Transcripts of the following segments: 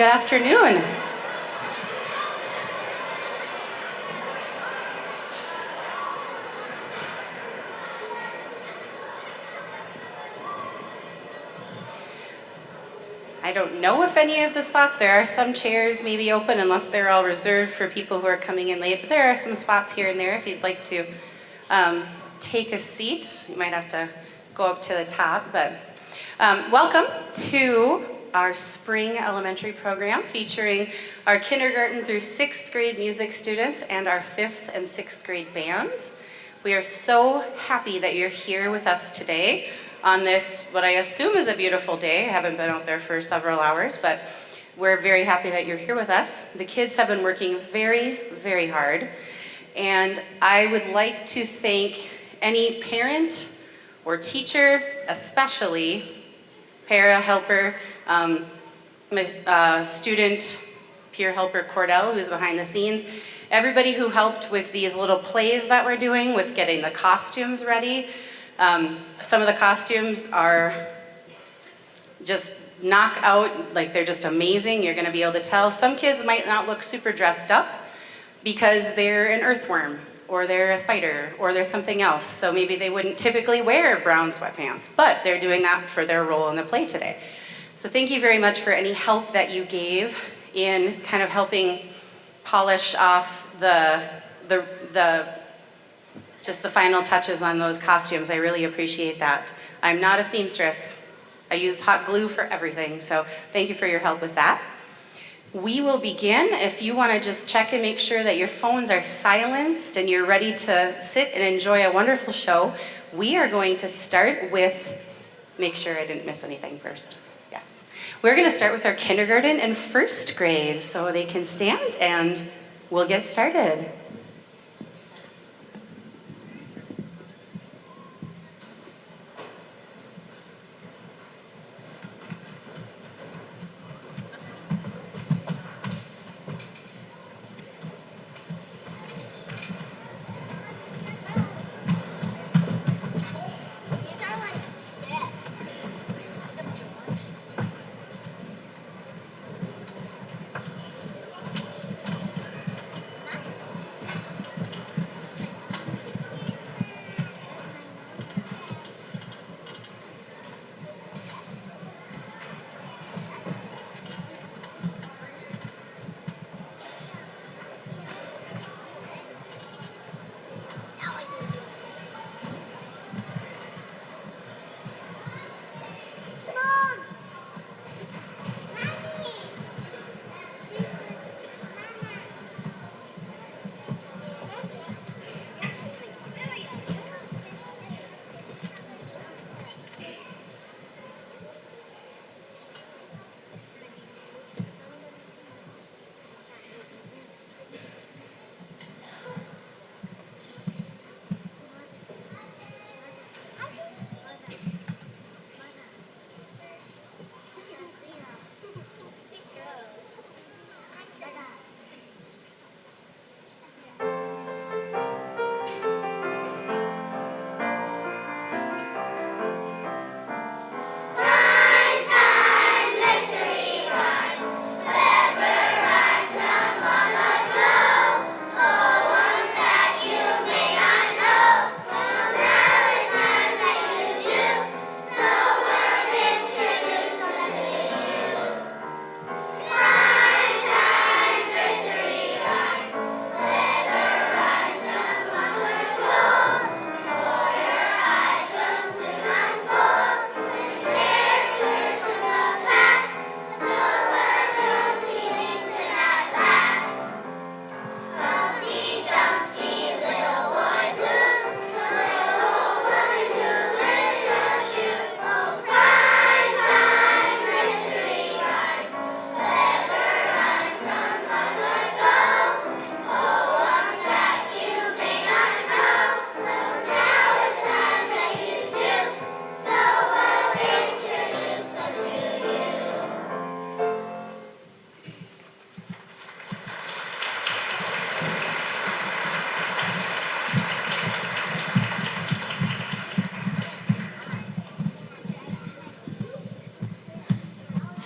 Good afternoon. I don't know if any of the spots, there are some chairs maybe open unless they're all reserved for people who are coming in late, but there are some spots here and there if you'd like to take a seat. You might have to go up to the top, but welcome to our spring elementary program featuring our kindergarten through 6th grade music students and our 5th and 6th grade bands. We are so happy that you're here with us today on this, what I assume is a beautiful day. I haven't been out there for several hours, but we're very happy that you're here with us. The kids have been working very, very hard, and I would like to thank any parent or teacher, especially para helper, student peer helper Cordell, who's behind the scenes, everybody who helped with these little plays that we're doing, with getting the costumes ready. Some of the costumes are just knockout, like they're just amazing. You're gonna be able to tell. Some kids might not look super dressed up because they're an earthworm, or they're a spider, or they're something else. So maybe they wouldn't typically wear brown sweatpants, but they're doing that for their role in the play today. So thank you very much for any help that you gave in kind of helping polish off just the final touches on those costumes. I really appreciate that. I'm not a seamstress. I use hot glue for everything, so thank you for your help with that. We will begin. If you want to just check and make sure that your phones are silenced and you're ready to sit and enjoy a wonderful show, we are going to start with, make sure I didn't miss anything first. Yes. We're going to start with our kindergarten and 1st grade, so they can stand and we'll get started.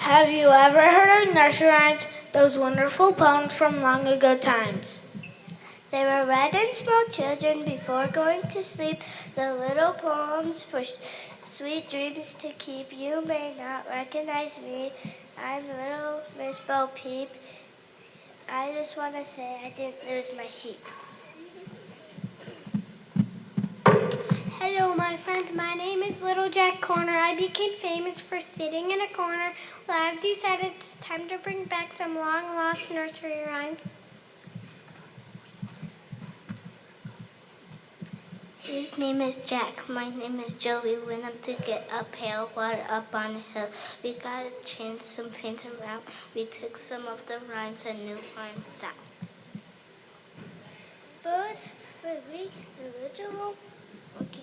Have you ever heard of nursery rhymes, those wonderful poems from long ago times? They were read in small children before going to sleep, the little poems for sweet dreams to keep. You may not recognize me, I'm little Miss Bo Peep. I just want to say I didn't lose my sheep. Hello, my friends. My name is Little Jack Corner. I became famous for sitting in a corner. Well, I've decided it's time to bring back some long-lost nursery rhymes. His name is Jack. My name is Joe. We went up to get a pail of water up on the hill. We got to change some pins around. We took some of the rhymes and new rhymes out. Both were we original. Okay.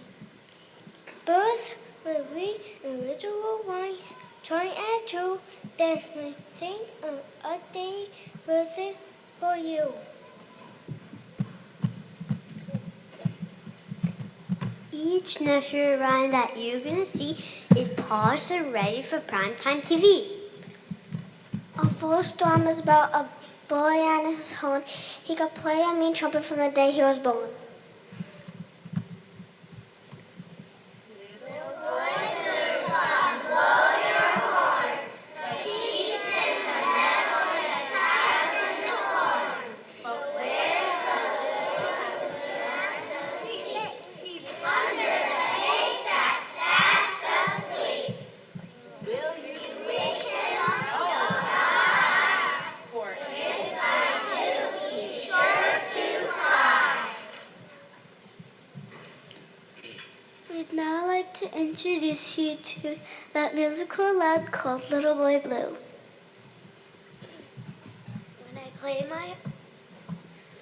Both were we original rhymes. Try and true. Then we sing a day version for you. Each nursery rhyme that you're going to see is polished and ready for primetime TV. A Full Storm is about a boy and his horn. He could play a mean trumpet from the day he was born. We'd now like to introduce you to that musical lad called Little Boy Blue.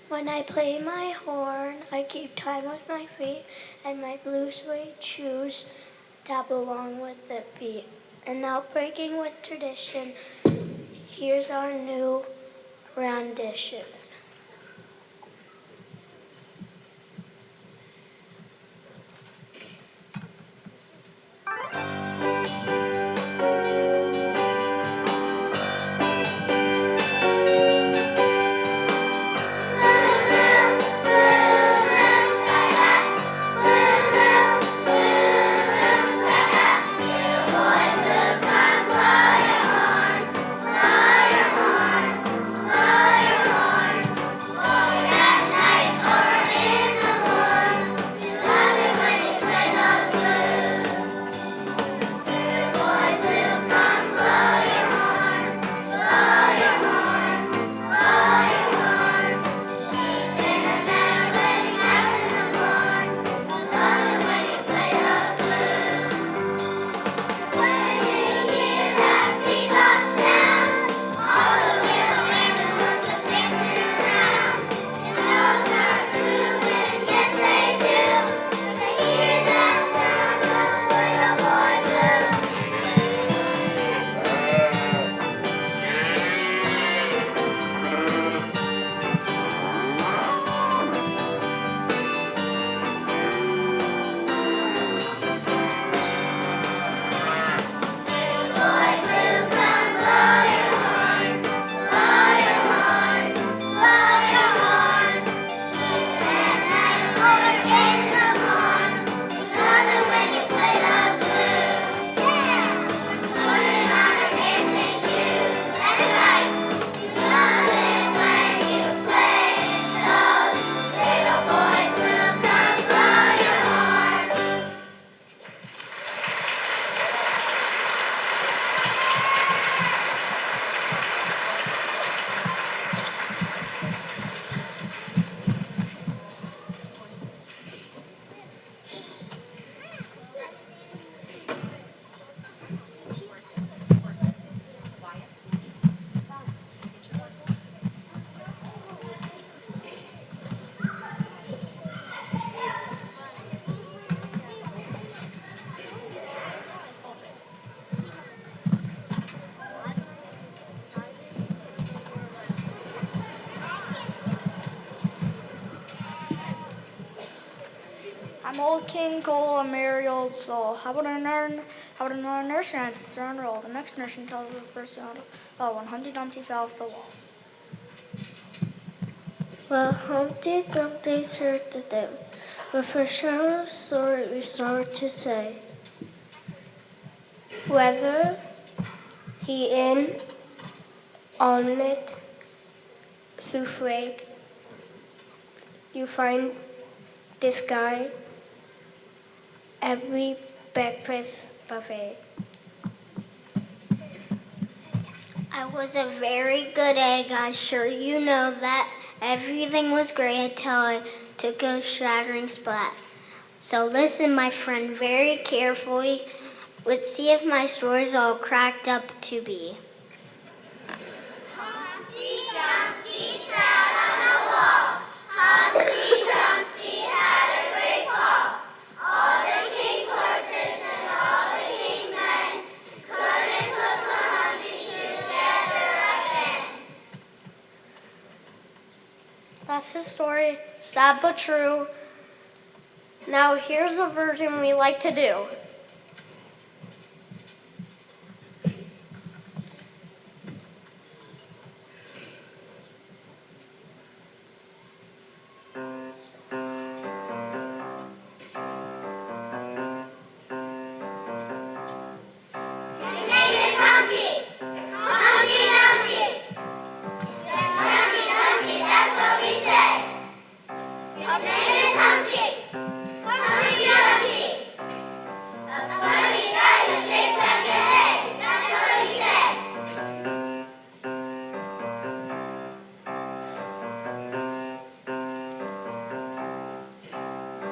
When I play my horn, I keep time with my feet, and my blue suede shoes tap along with the beat. And now breaking with tradition, here's our new rendition. Old king, coal, a merry old soul. How about another nursery rhyme since they're on a roll? The next nursery tells of a person when Humpty Dumpty fell off the wall. Well, Humpty Dumpty served the day. With a sharp sword we sorry to say. Whether he in omelet souffle, you find this guy every breakfast buffet. I was a very good egg, I'm sure you know that. Everything was great until I took a shattering splat. So listen, my friend, very carefully. Let's see if my story's all cracked up to be. Humpty Dumpty sat on a wall. Humpty Dumpty had a great fall. All the king's horses and all the king's men couldn't put poor Humpty together again. That's the story, sad but true. Now here's the version we like to do.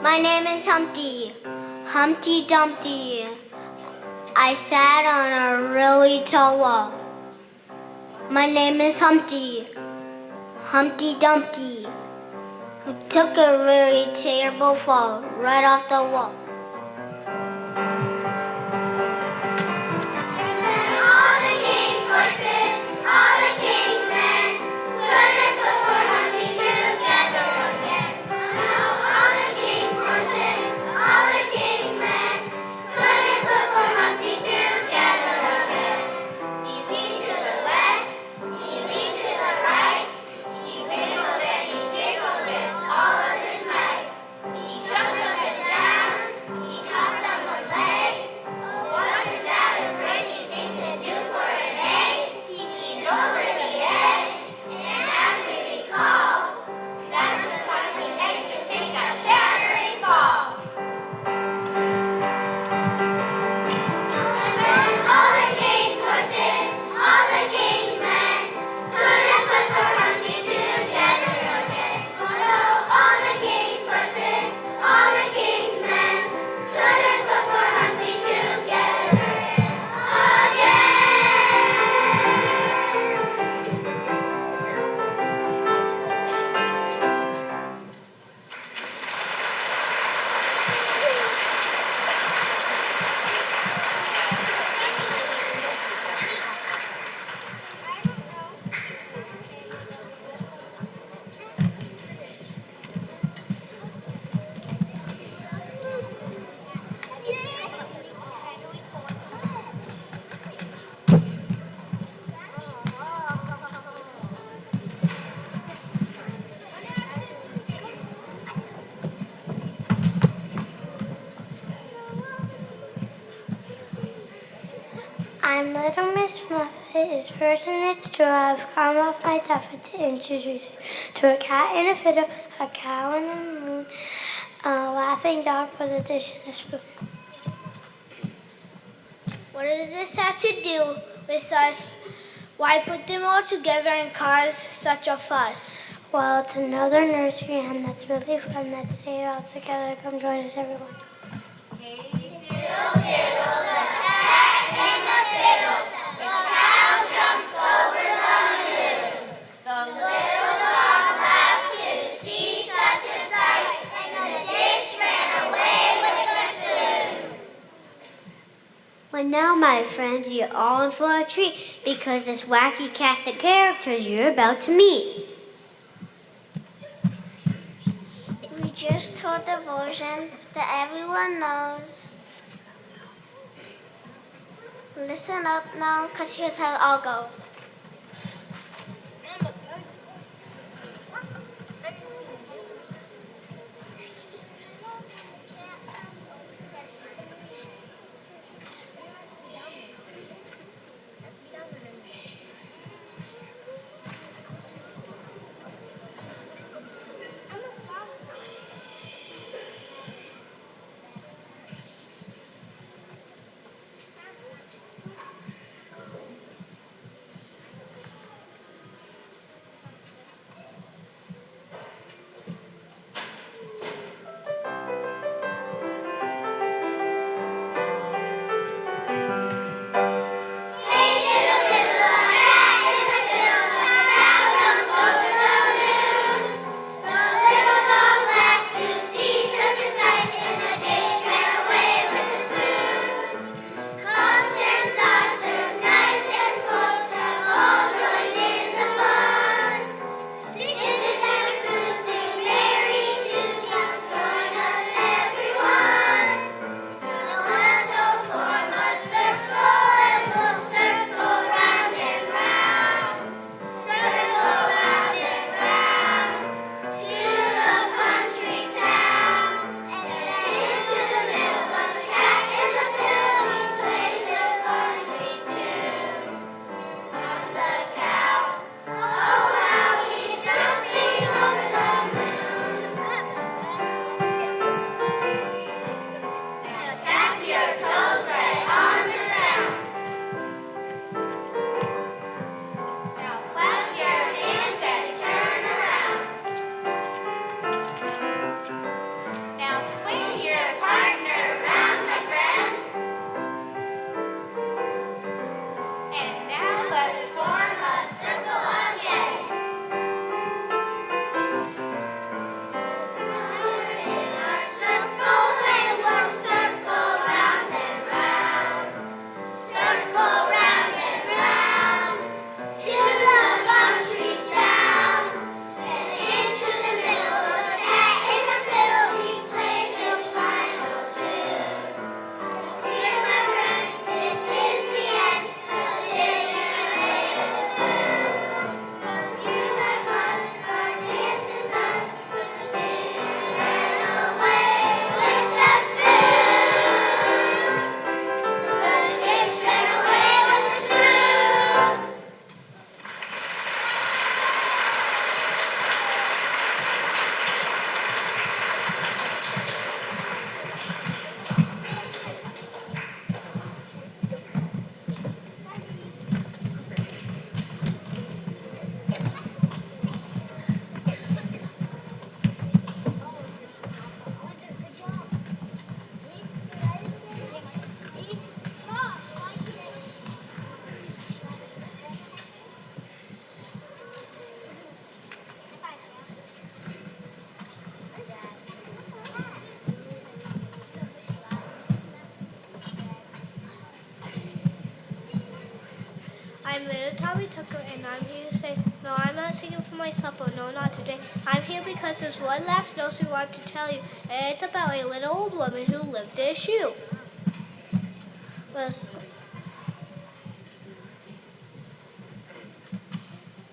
My name is Humpty, Humpty Dumpty. I sat on a really tall wall. My name is Humpty, Humpty Dumpty, who took a really terrible fall right off the wall. All the king's horses, all the king's men couldn't put poor Humpty together again. All the king's horses, all the king's men couldn't put poor Humpty together again. He leaned to the left, he leaned to the right, he wiggled and he jiggled with all of his might. He jumped up and down, he hopped on one leg. Oh, wasn't that a crazy thing to do for an egg? He leaned over the edge, and as we recall, that's what caused the egg to take a shattering fall. And then all the king's horses, all the king's men couldn't put poor Humpty together again. Oh no, all the king's horses, all the king's men couldn't put poor Humpty together again. I'm Little Miss Muffet. It's person it's true. I've come off my tuffet to introduce you to a cat in a fiddle, a cow in a moon, a laughing dog with a dish and a spoon. What does this have to do with us? Why put them all together and cause such a fuss? Well, it's another nursery and that's really fun. Let's say it all together. Come join us, everyone. Well, now, my friends, you're all in for a treat because this wacky cast of characters you're about to meet. We just told the version that everyone knows. Listen up now, because here's how it all goes. I'm little Tommy Tucker, and I'm here to say, no, I'm not singing for myself, oh no, not today. I'm here because there's one last nursery rhyme to tell you, and it's about a little old woman who lived in a shoe.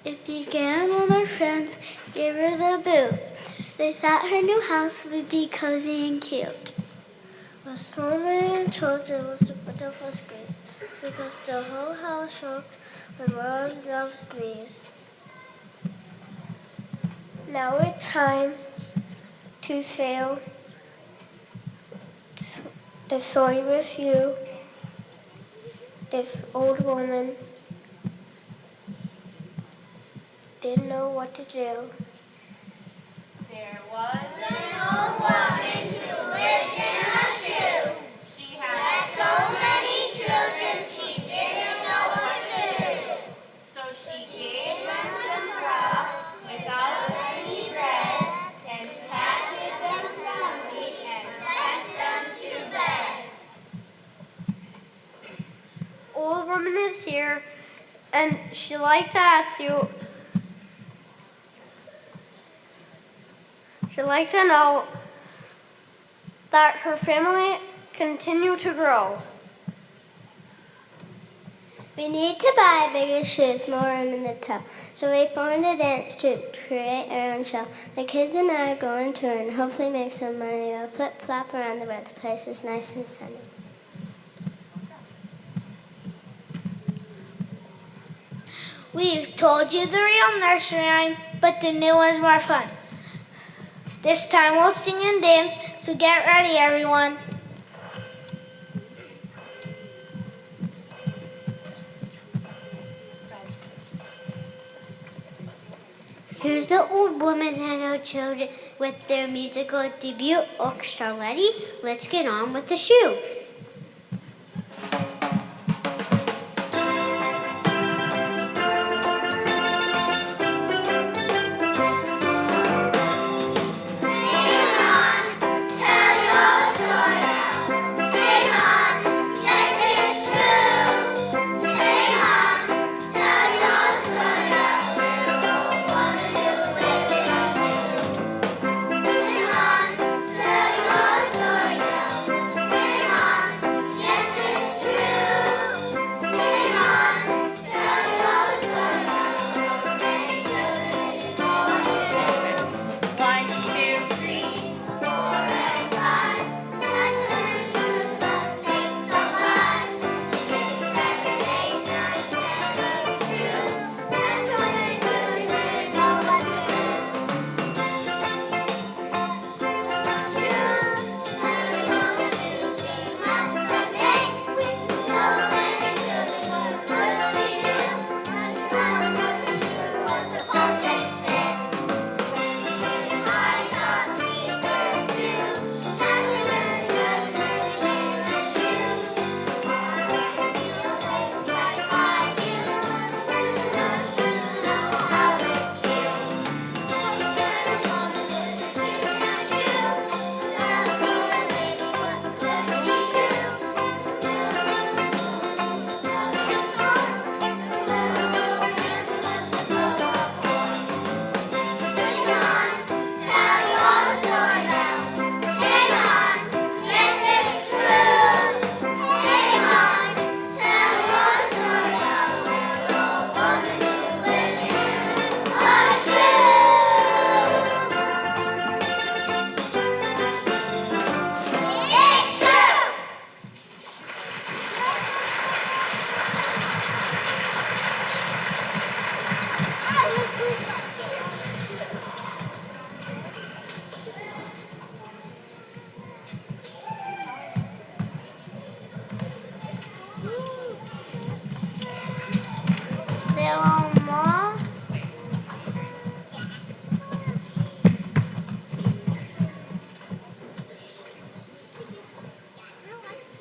It began when her friends gave her the boot. They thought her new house would be cozy and cute. With so many children was a bit of a squeeze, because the whole house shook when one of them sneezed. Now it's time to sail the story with you. This old woman didn't know what to do. There was an old woman who lived in a shoe. She had so many children she didn't know what to do. So she gave them some grub without any bread and patted them soundly and sent them to bed. Old woman is here, and she'd like to ask you, she'd like to know that her family continue to grow. We need to buy bigger shoes, more room in the toe. So we formed a dance to create our own show. The kids and I are going to and hopefully make some money. We'll flip-flop around the road. The place is nice and sunny. We've told you the real nursery rhyme, but the new one's more fun. This time we'll sing and dance, so get ready, everyone. Here's the old woman and her children with their musical debut. Orchestra ready? Let's get on with the shoe.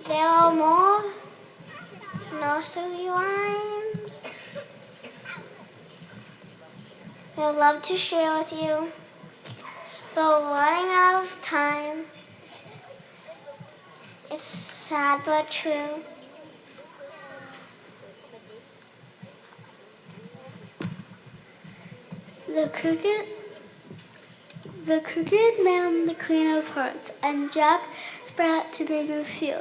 There are more nursery rhymes we'd love to share with you, but we're running out of time. It's sad but true. The Crooked Man, the Queen of Hearts, and Jack Sprat, to name a few.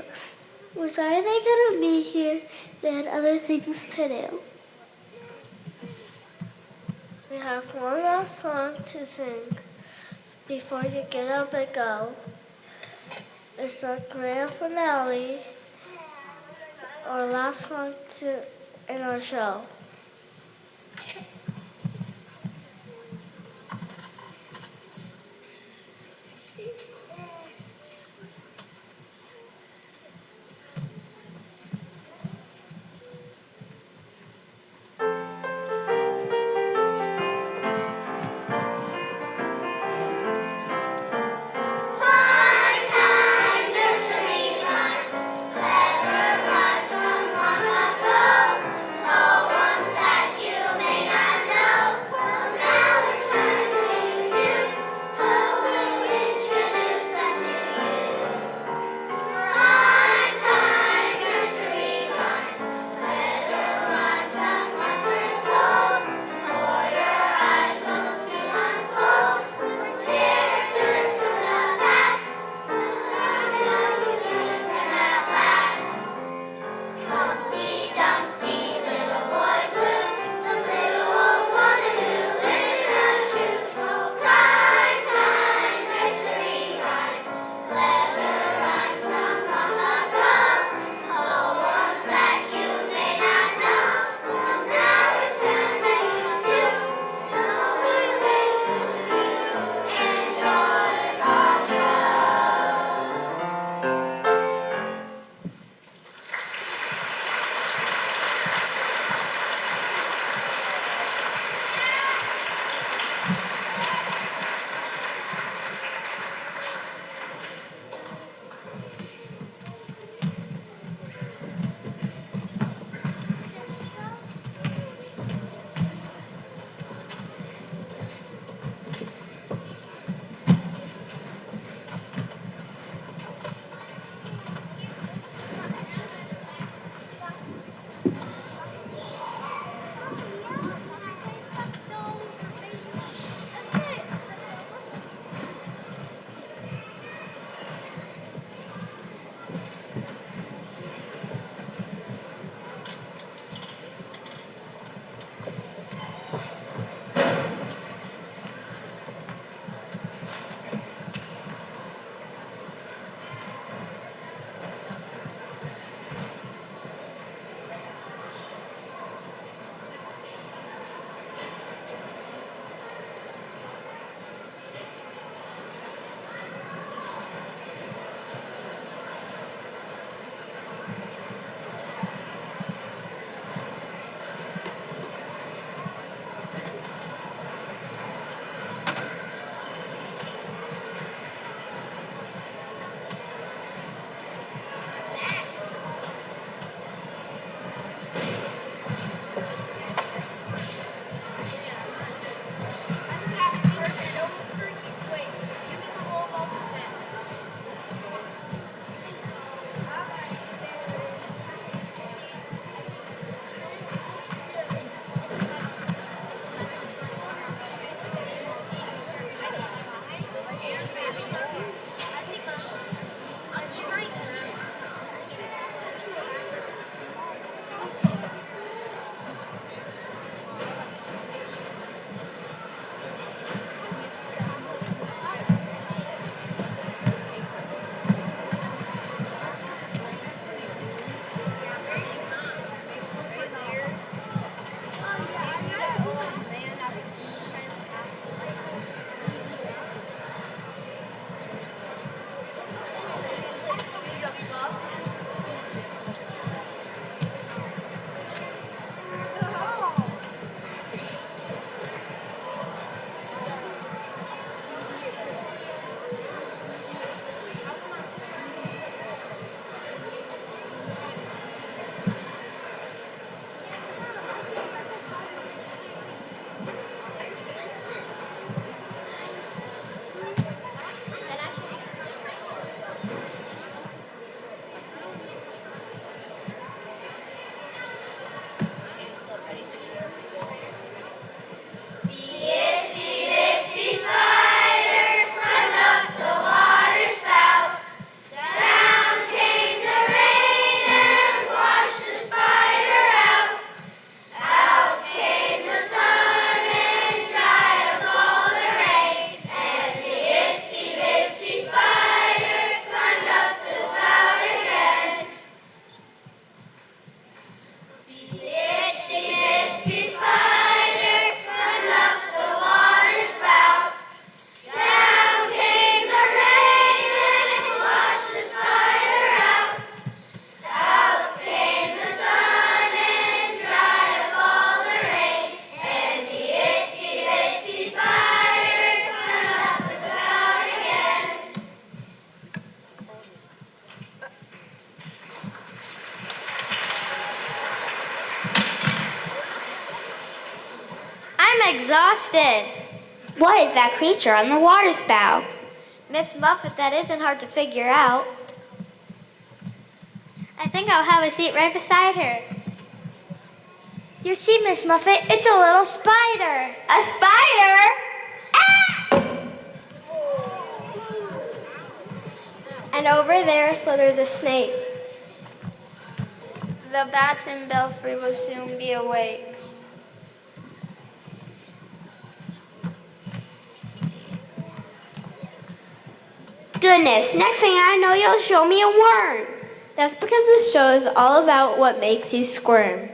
We're sorry they couldn't be here. They had other things to do. We have one last song to sing before you get up and go. It's the grand finale, our last song in our show. No one exhausted. What is that creature on the water spout? Miss Muffet, that isn't hard to figure out. I think I'll have a seat right beside her. You see, Miss Muffet, it's a little spider. A spider? Ah! And over there slithers a snake. The bats in Belfry will soon be awake. Goodness, next thing I know, you'll show me a worm. That's because this show is all about what makes you squirm.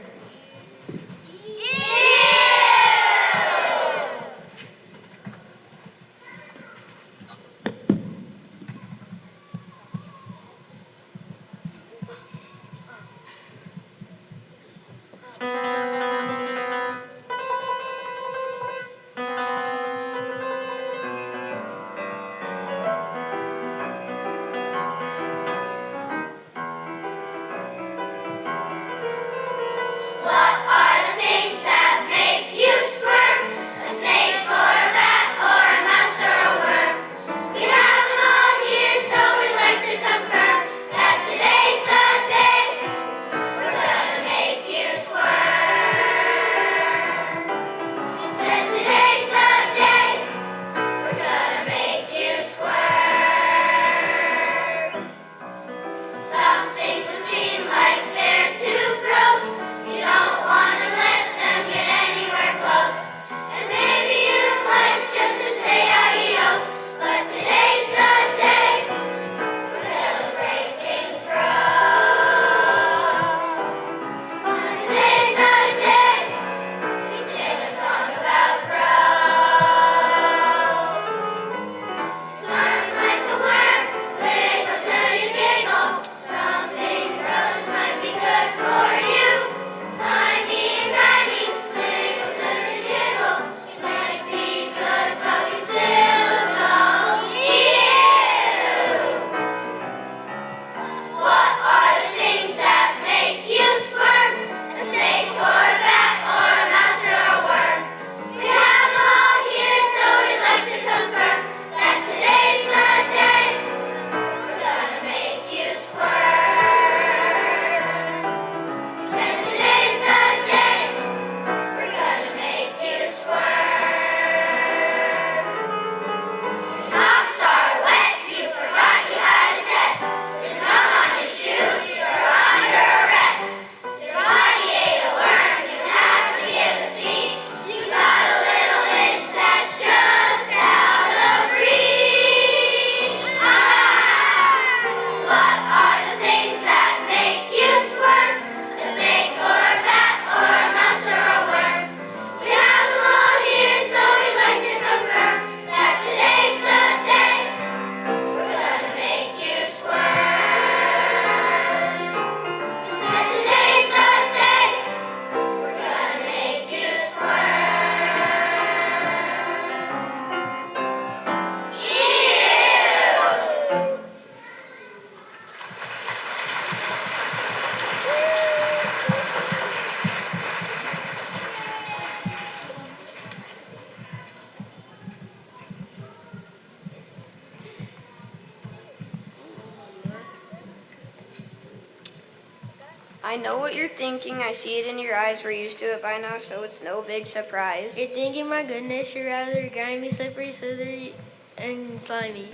I know what you're thinking. I see it in your eyes. We're used to it by now, so it's no big surprise. You're thinking, my goodness, you're rather grimy, slippery, slithery, and slimy.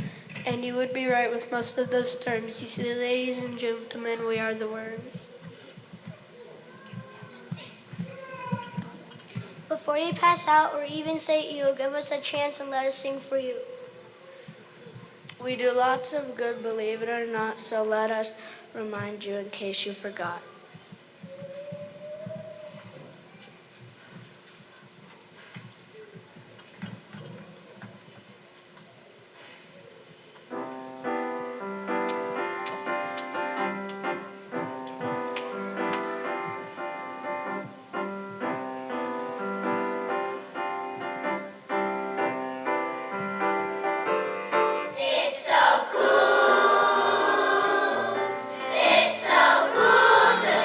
And you would be right with most of those terms. You see, ladies and gentlemen, we are the worms. Before you pass out or even say you'll give us a chance and let us sing for you. We do lots of good, believe it or not, so let us remind you in case you forgot. It's so cool to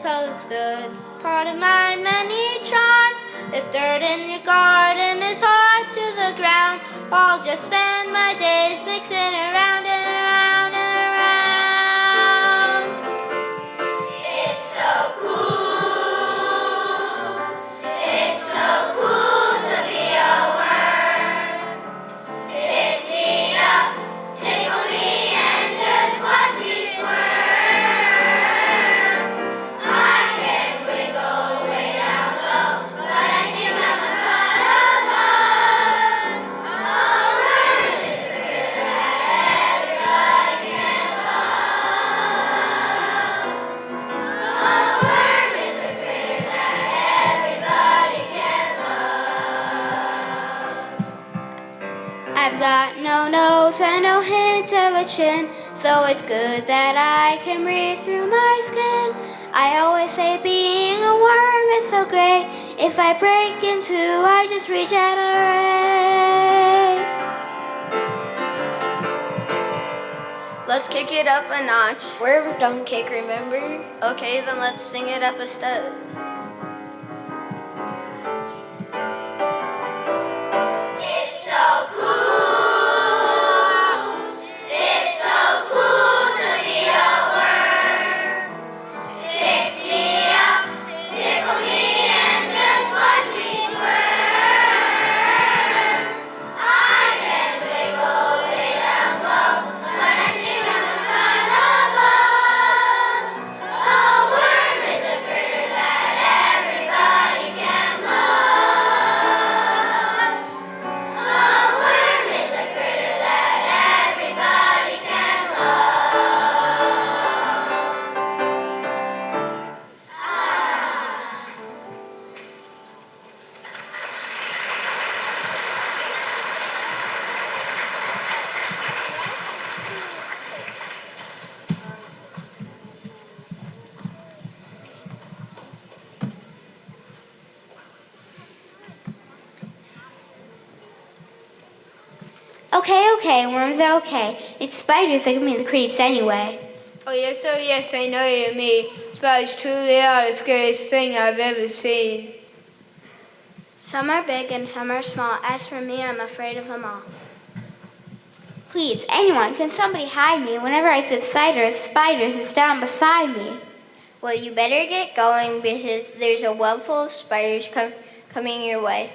so it's good. Part of my many charms. If dirt in your garden is hard to the ground, I'll just spend my days mixing around and around and around. It's so cool. It's so cool to be a worm. Pick me up, tickle me, and just watch me squirm. I can wiggle way down low, but I think I'm a cuddler. A worm is a critter that everybody can love. A worm is a critter that everybody can love. I've got no nose and no hint of a chin, so it's good that I can breathe through my skin. I always say being a worm is so great. If I break in two, I just regenerate. Let's kick it up a notch. Worms don't kick, remember? Okay, then let's sing it up a step. It's so cool. It's so cool to be a worm. Pick me up, tickle me, and just watch me squirm. I can wiggle way down low, but I think I'm a cuddler. A worm is a critter that everybody can love. A worm is a critter that everybody can Okay, worms are okay. It's spiders that give me the creeps anyway. Oh yes, I know you mean. Spiders truly are the scariest thing I've ever seen. Some are big and some are small. As for me, I'm afraid of them all. Please, anyone, can somebody hide me? Whenever I sip cider, a spider is down beside me. Well, you better get going because there's a web full of spiders coming your way.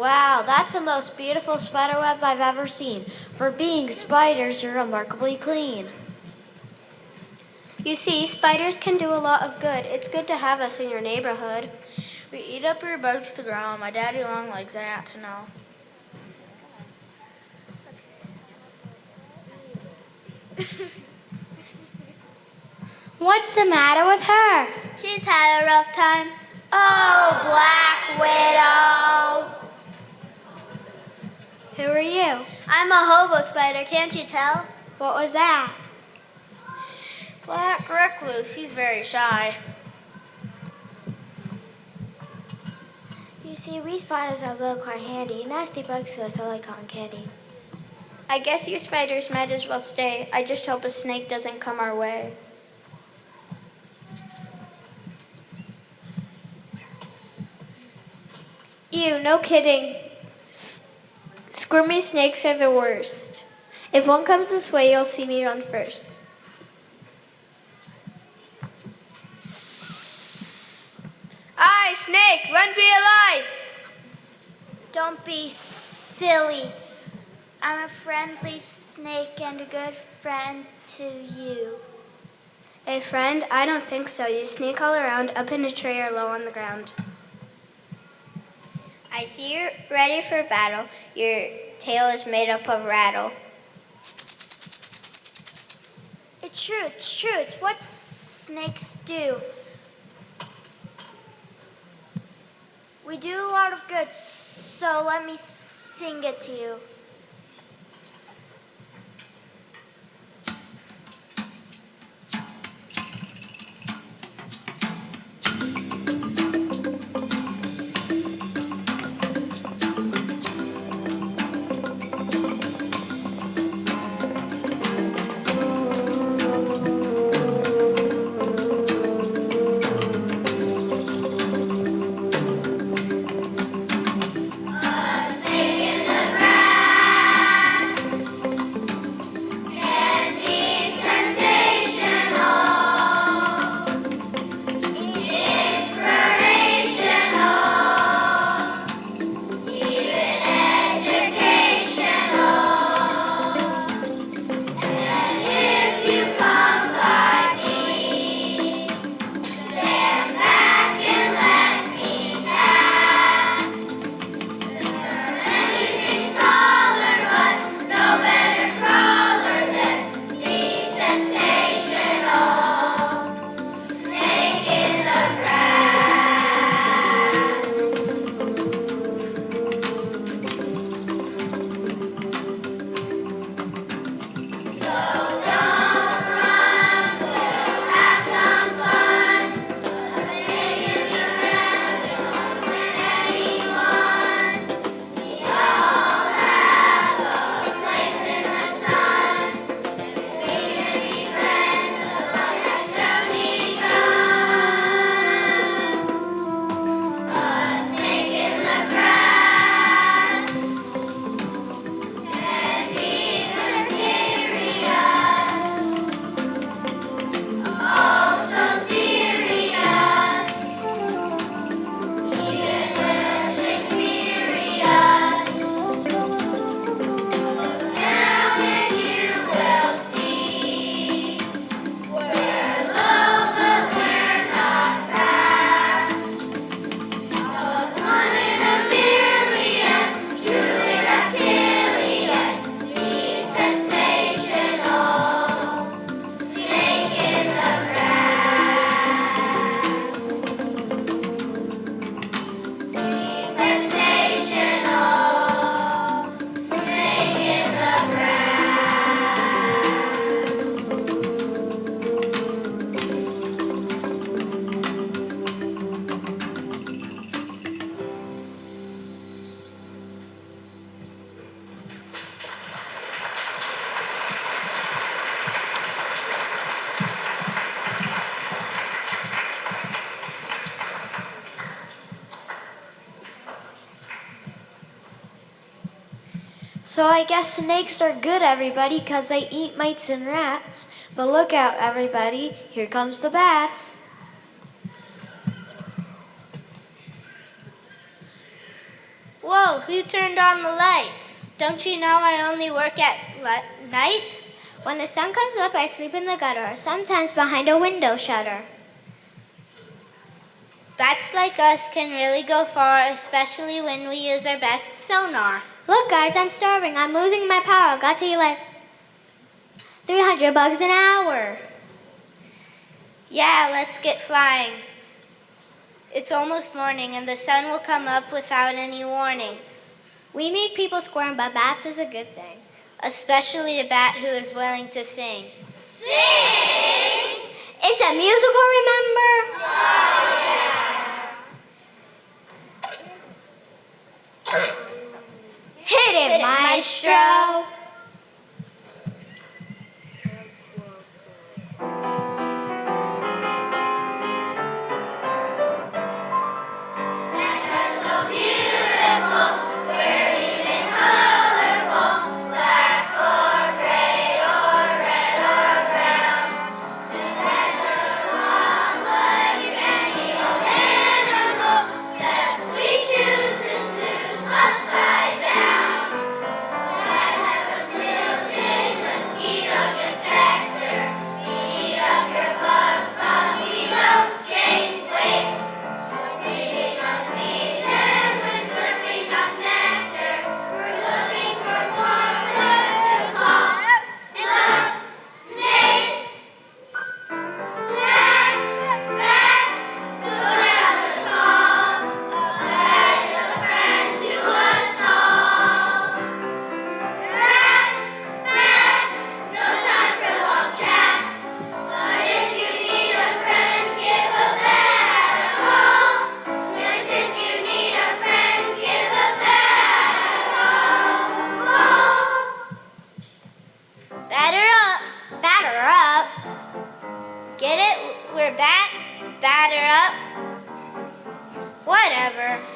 Wow, that's the most beautiful spider web I've ever seen. For being spiders, you're remarkably clean. You see, spiders can do a lot of good. It's good to have us in your neighborhood. We eat up your bugs to grow, and my daddy long legs are out to know. What's the matter with her? She's had a rough time. Oh, Black Widow! Who are you? I'm a hobo spider, can't you tell? What was that? Black Recluse, he's very shy. You see, we spiders are little quite handy. Nasty bugs to us are like cotton candy. I guess you spiders might as well stay. I just hope a snake doesn't come our way. Ew, no kidding. Squirmy snakes are the worst. If one comes this way, you'll see me run first. Aye, snake, run for your life! Don't be silly. I'm a friendly snake and a good friend to you. A friend? I don't think so. You sneak all around, up in a tree or low on the ground. I see you're ready for battle. Your tail is made up of rattle. It's true, it's what snakes do. We do a lot of good, so let me sing it to you. So I guess snakes are good, everybody, 'cause they eat mice and rats. But look out, everybody, here comes the bats. Whoa, who turned on the lights? Don't you know I only work at nights? When the sun comes up, I sleep in the gutter, or sometimes behind a window shutter. Bats like us can really go far, especially when we use our best sonar. Look, guys, I'm starving. I'm losing my power. I've got to eat like 300 bugs an hour. Yeah, let's get flying. It's almost morning and the sun will come up without any warning. We make people squirm, but bats is a good thing. Especially a bat who is willing to sing. Sing! It's a musical, remember? Hit it, maestro!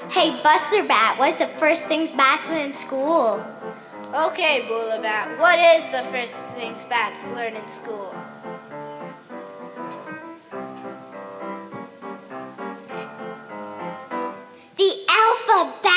Hey, Buster Bat, what's the first things bats learn in school? Okay, Bula Bat, what is the first things bats learn in school? The alphabet!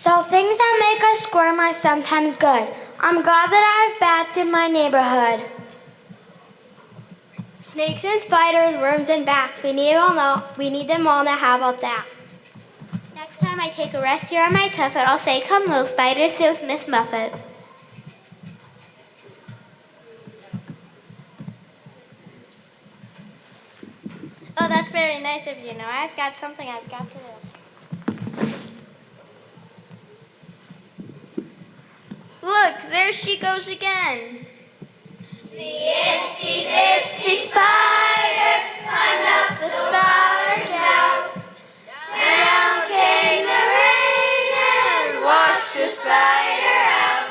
So things that make us squirm are sometimes good. I'm glad that I have bats in my neighborhood. Snakes and spiders, worms and bats. We need them all now. How about that? Next time I take a rest here on my tuffet, I'll say, "Come, little spider, sit with Miss Muffet." Oh, that's very nice of you. Now I've got something I've got to do. Look, there she goes again. The itsy bitsy spider climbed up the spider spout. Down came the rain and washed the spider out.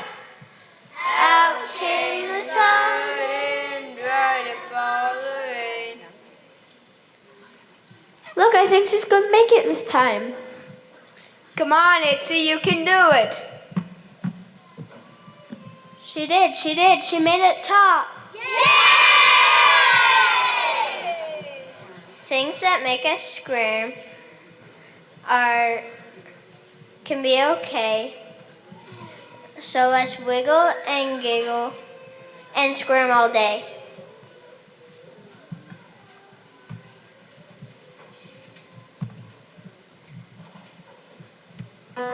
Out came the sun and dried up all the rain. Look, I think she's going to make it this time. Come on, Itsy, you can do it. She did. She made it top. Things that make us squirm can be okay. So let's wiggle and giggle and squirm all day. What are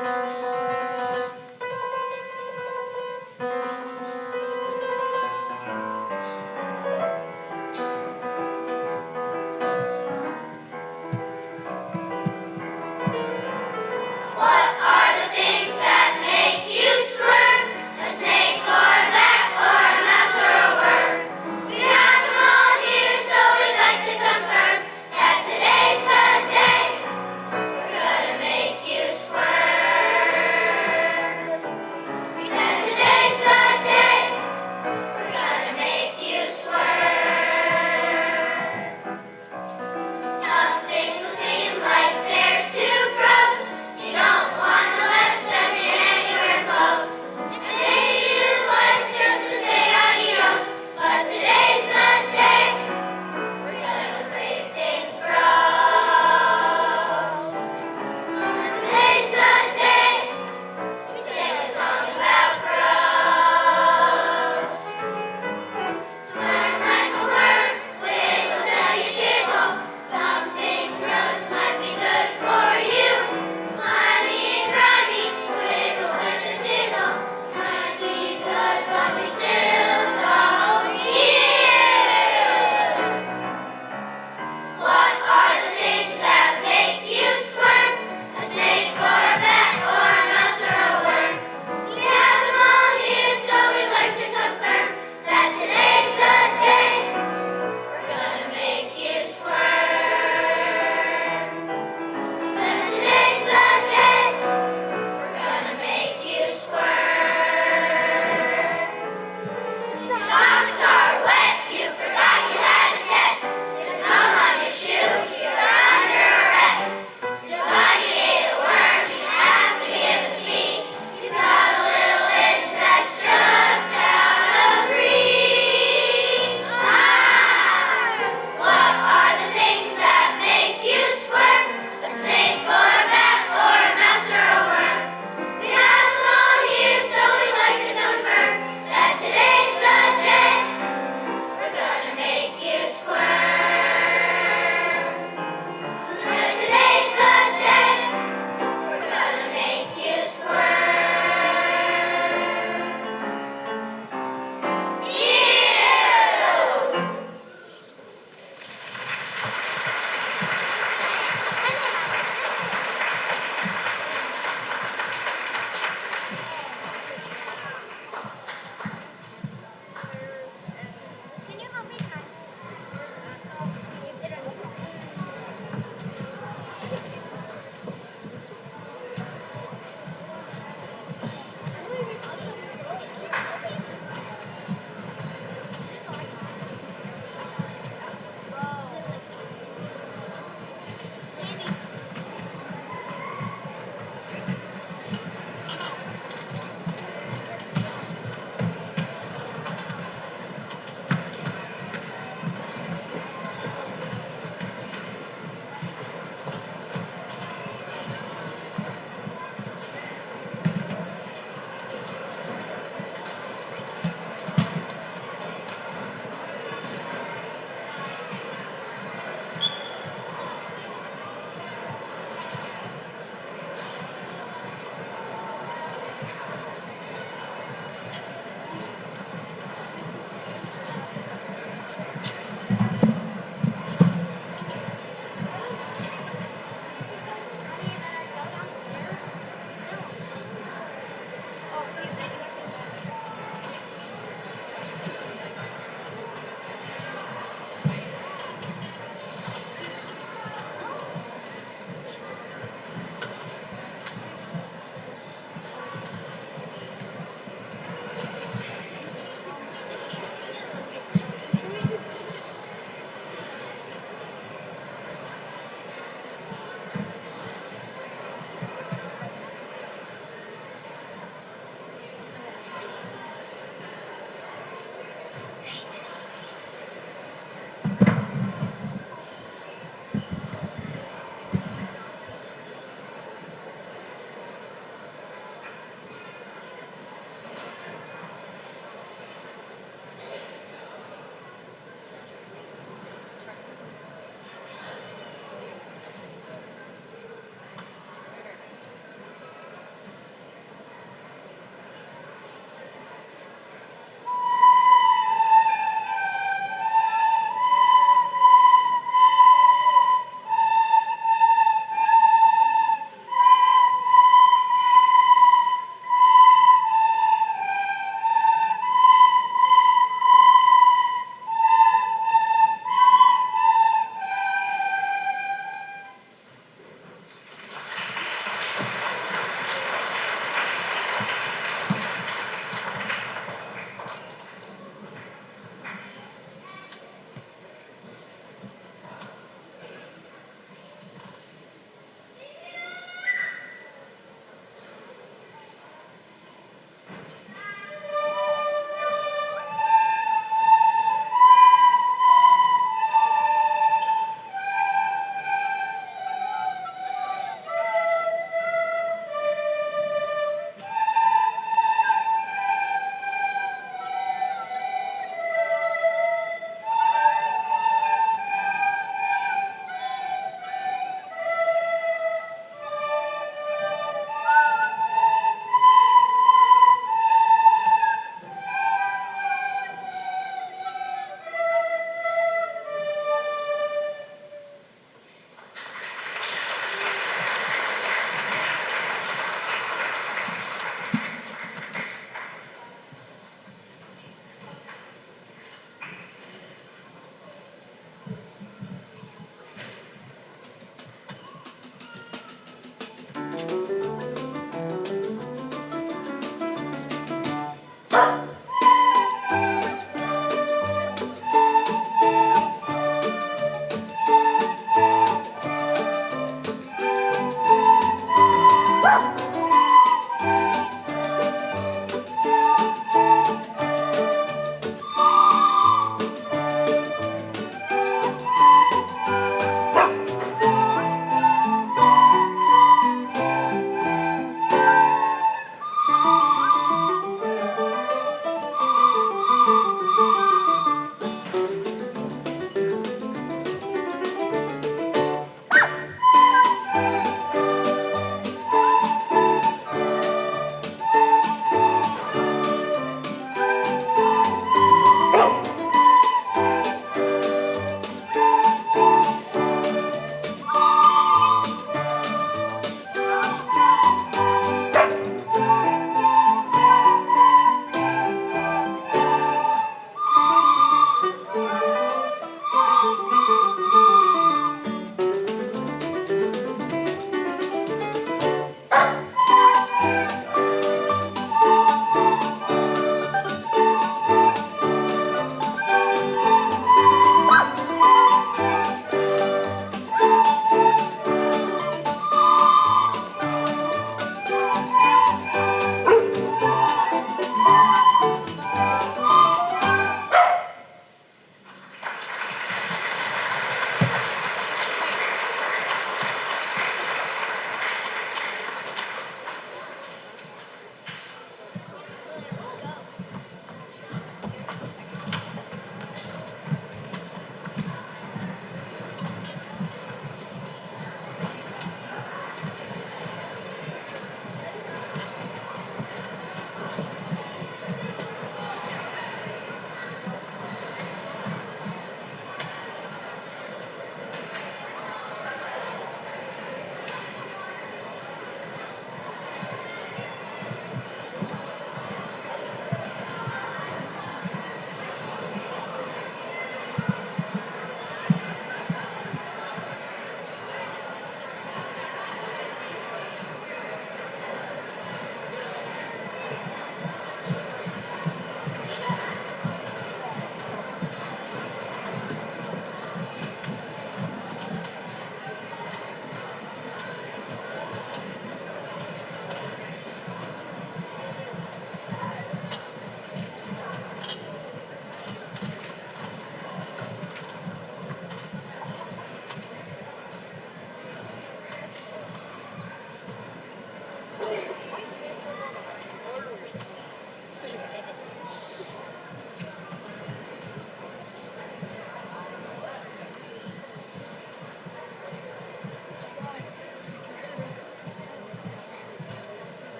the things that make you squirm? A snake or a bat or a mouse or a worm? We have them all here, so we'd like to confirm that today's the day we're gonna make you squirm.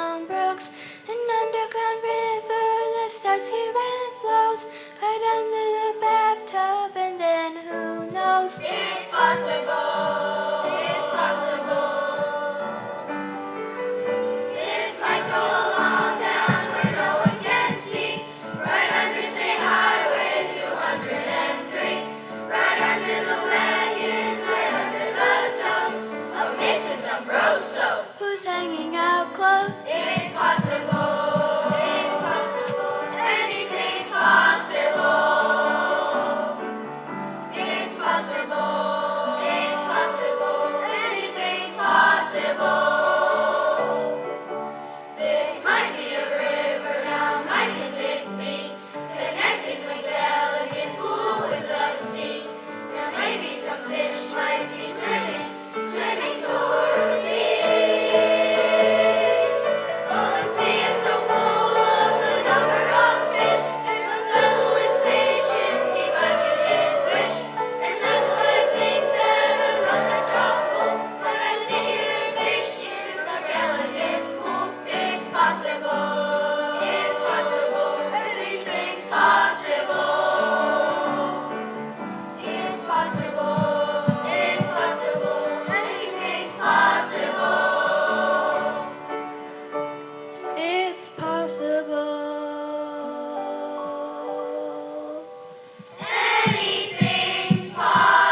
down brooks, an underground river that starts here and flows right under the bathtub, and then who knows? It's possible. It's possible. It might go along down where no one can see, right under State Highway 203, right under the wagons, right under the toast of Mrs. Ambroso, who's hanging out close. It's possible. It's possible. Anything's possible. It's possible. It's possible. Anything's possible. This might be a river, now might it be, connecting to Delegate's pool with the sea. Now maybe some fish might be swimming towards me. Oh, the sea is so full of the number of fish, and the fellow is patient, he might get his wish. And that's why I think that the roads are troubled when I sit here and fish in the Delegate's pool. It's possible. It's possible. Anything's possible. It's possible. It's possible. Anything's possible. It's possible. Anything's possible.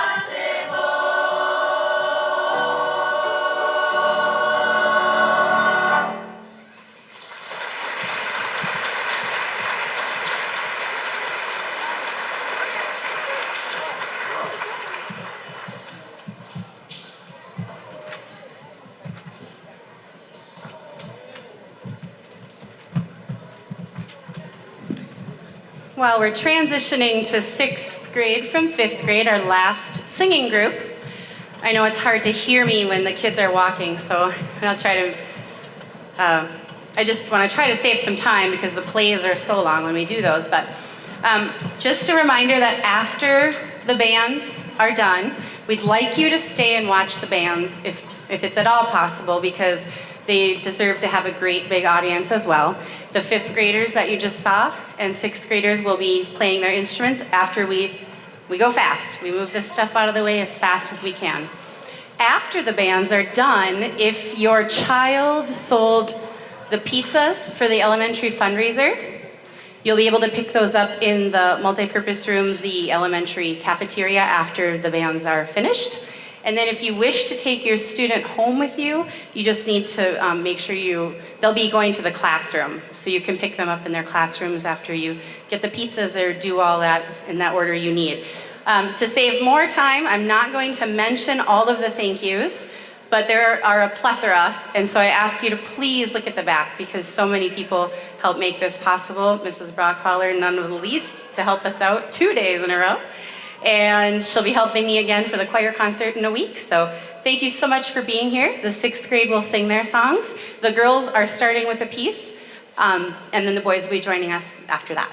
While we're transitioning to 6th grade from 5th grade, our last singing group, I know it's hard to hear me when the kids are walking, so I'll try to, I just want to try to save some time because the plays are so long when we do those, but just a reminder that after the bands are done, we'd like you to stay and watch the bands if it's at all possible, because they deserve to have a great big audience as well. The 5th graders that you just saw and 6th graders will be playing their instruments after we go fast. We move this stuff out of the way as fast as we can. After the bands are done, if your child sold the pizzas for the elementary fundraiser, you'll be able to pick those up in the multipurpose room, the elementary cafeteria, after the bands are finished. And then if you wish to take your student home with you, you just need to make sure they'll be going to the classroom. So you can pick them up in their classrooms after you get the pizzas or do all that in that order you need. To save more time, I'm not going to mention all of the thank yous, but there are a plethora. And so I ask you to please look at the back, because so many people help make this possible. Mrs. Brockholler, none of the least, to help us out 2 days in a row. And she'll be helping me again for the choir concert in a week. So thank you so much for being here. The 6th grade will sing their songs. The girls are starting with a piece, and then the boys will be joining us after that.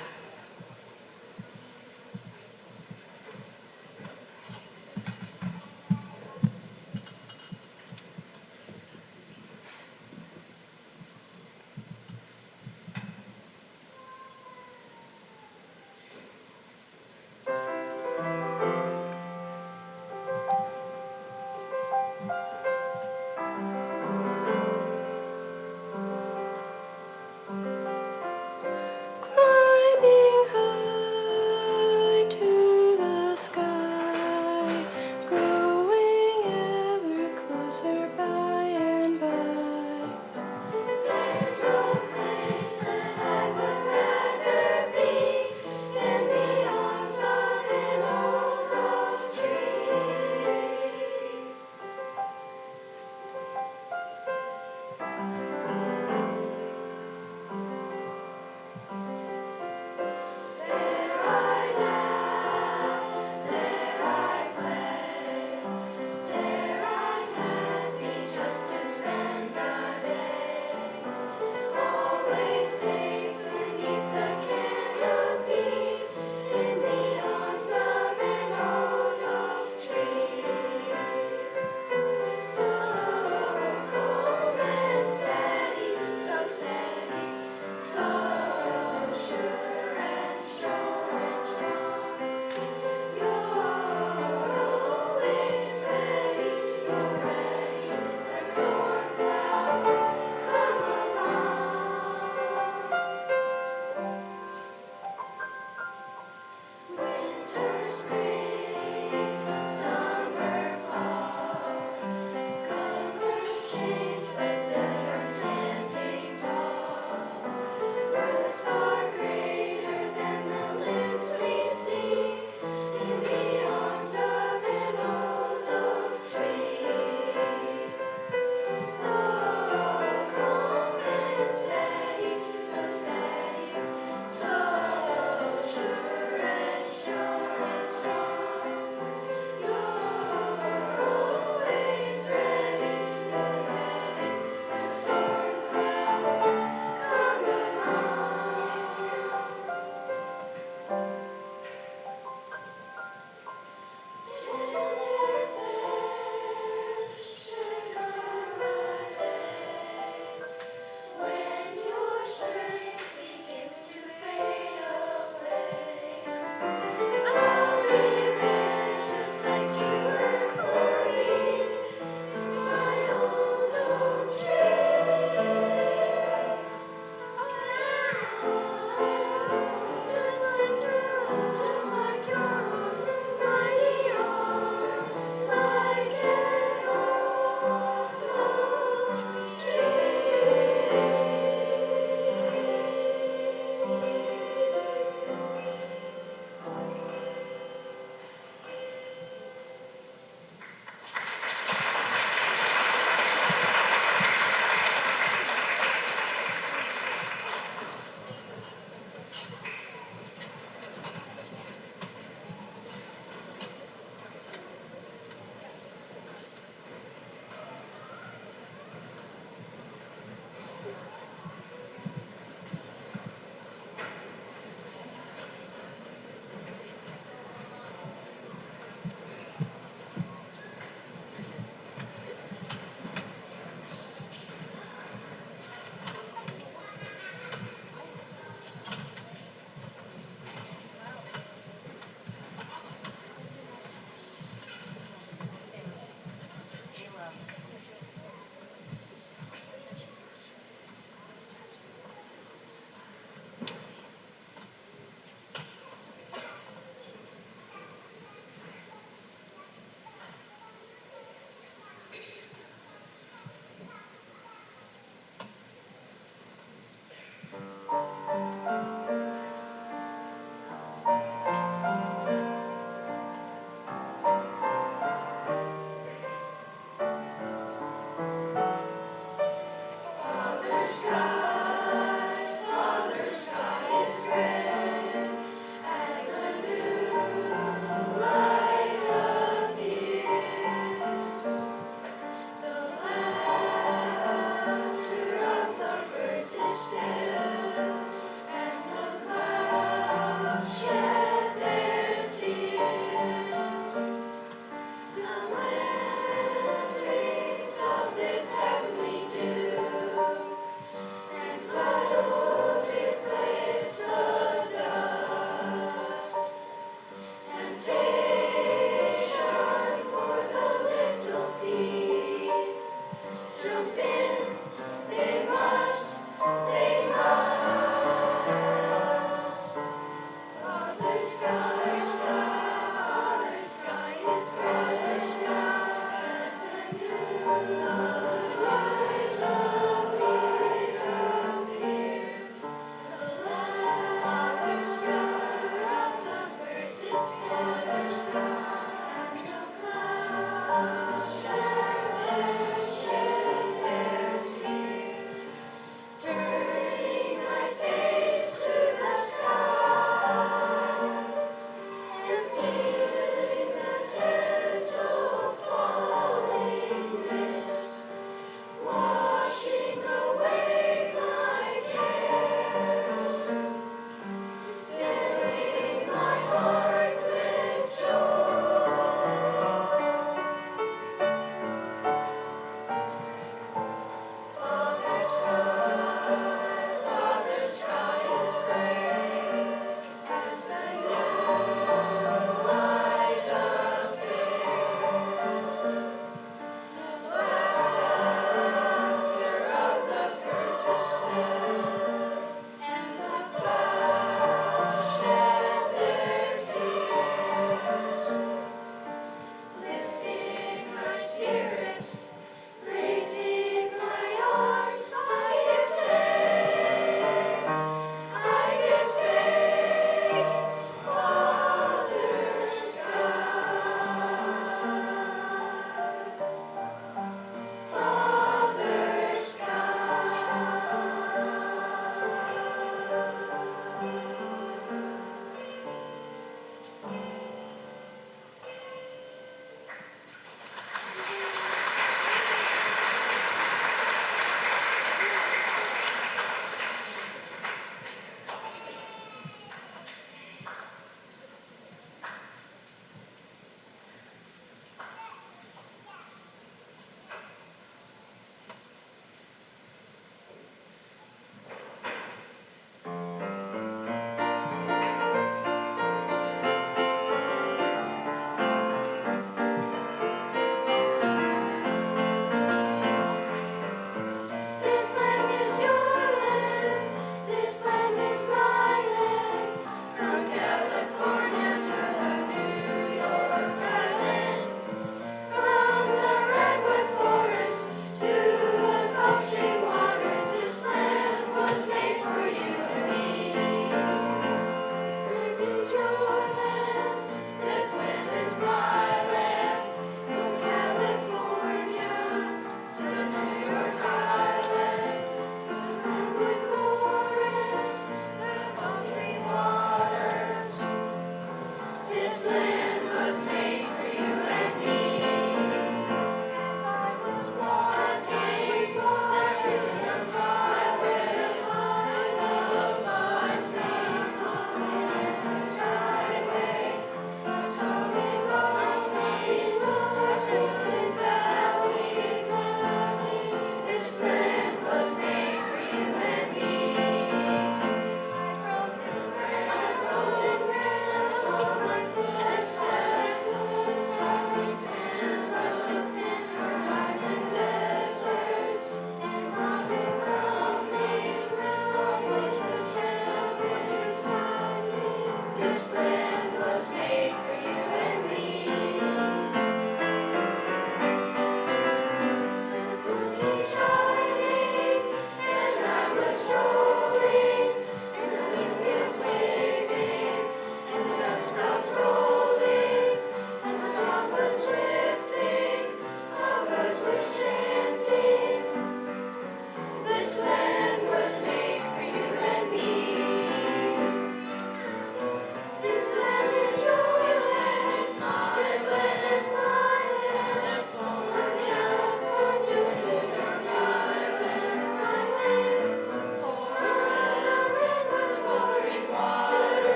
Climbing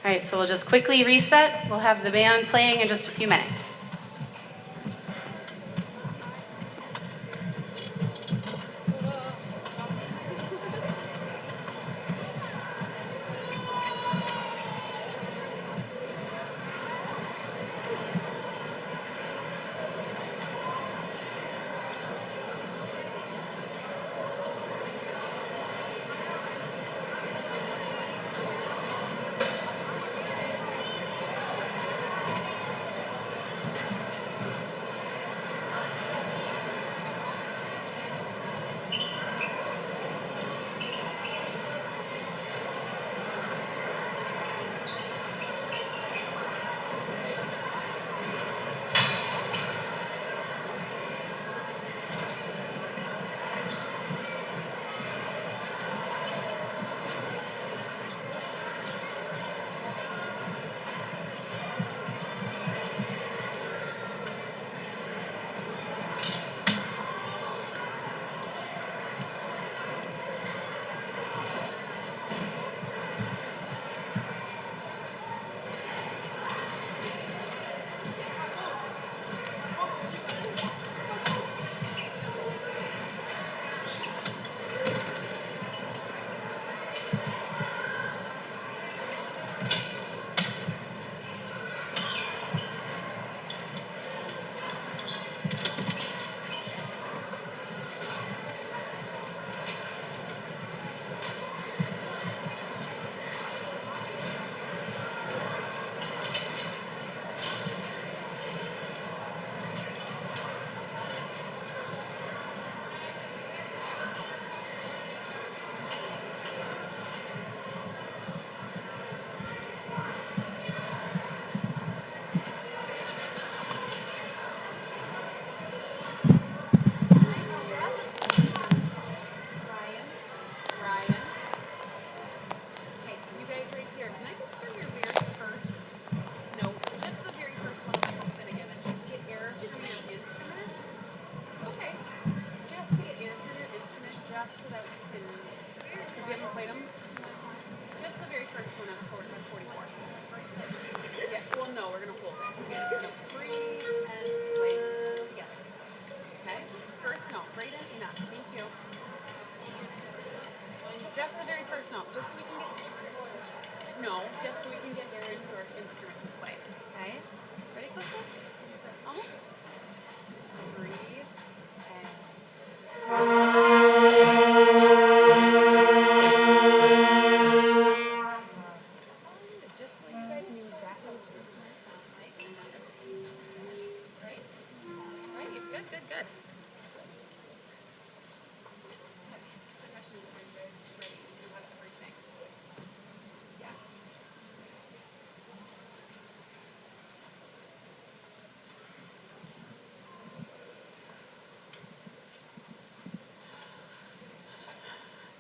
All right, so we'll just quickly reset. We'll have the band playing in just a few minutes.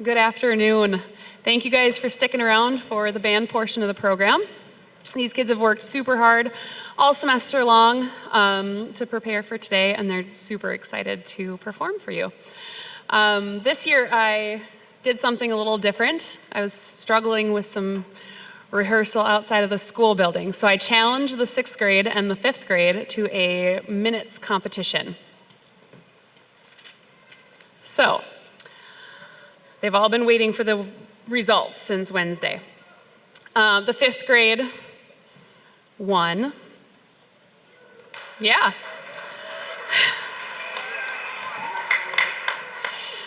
Good afternoon. Thank you guys for sticking around for the band portion of the program. These kids have worked super hard all semester long to prepare for today, and they're super excited to perform for you. This year I did something a little different. I was struggling with some rehearsal outside of the school building, so I challenged the 6th grade and the 5th grade to a minutes competition. So, they've all been waiting for the results since Wednesday. The 5th grade won. Yeah.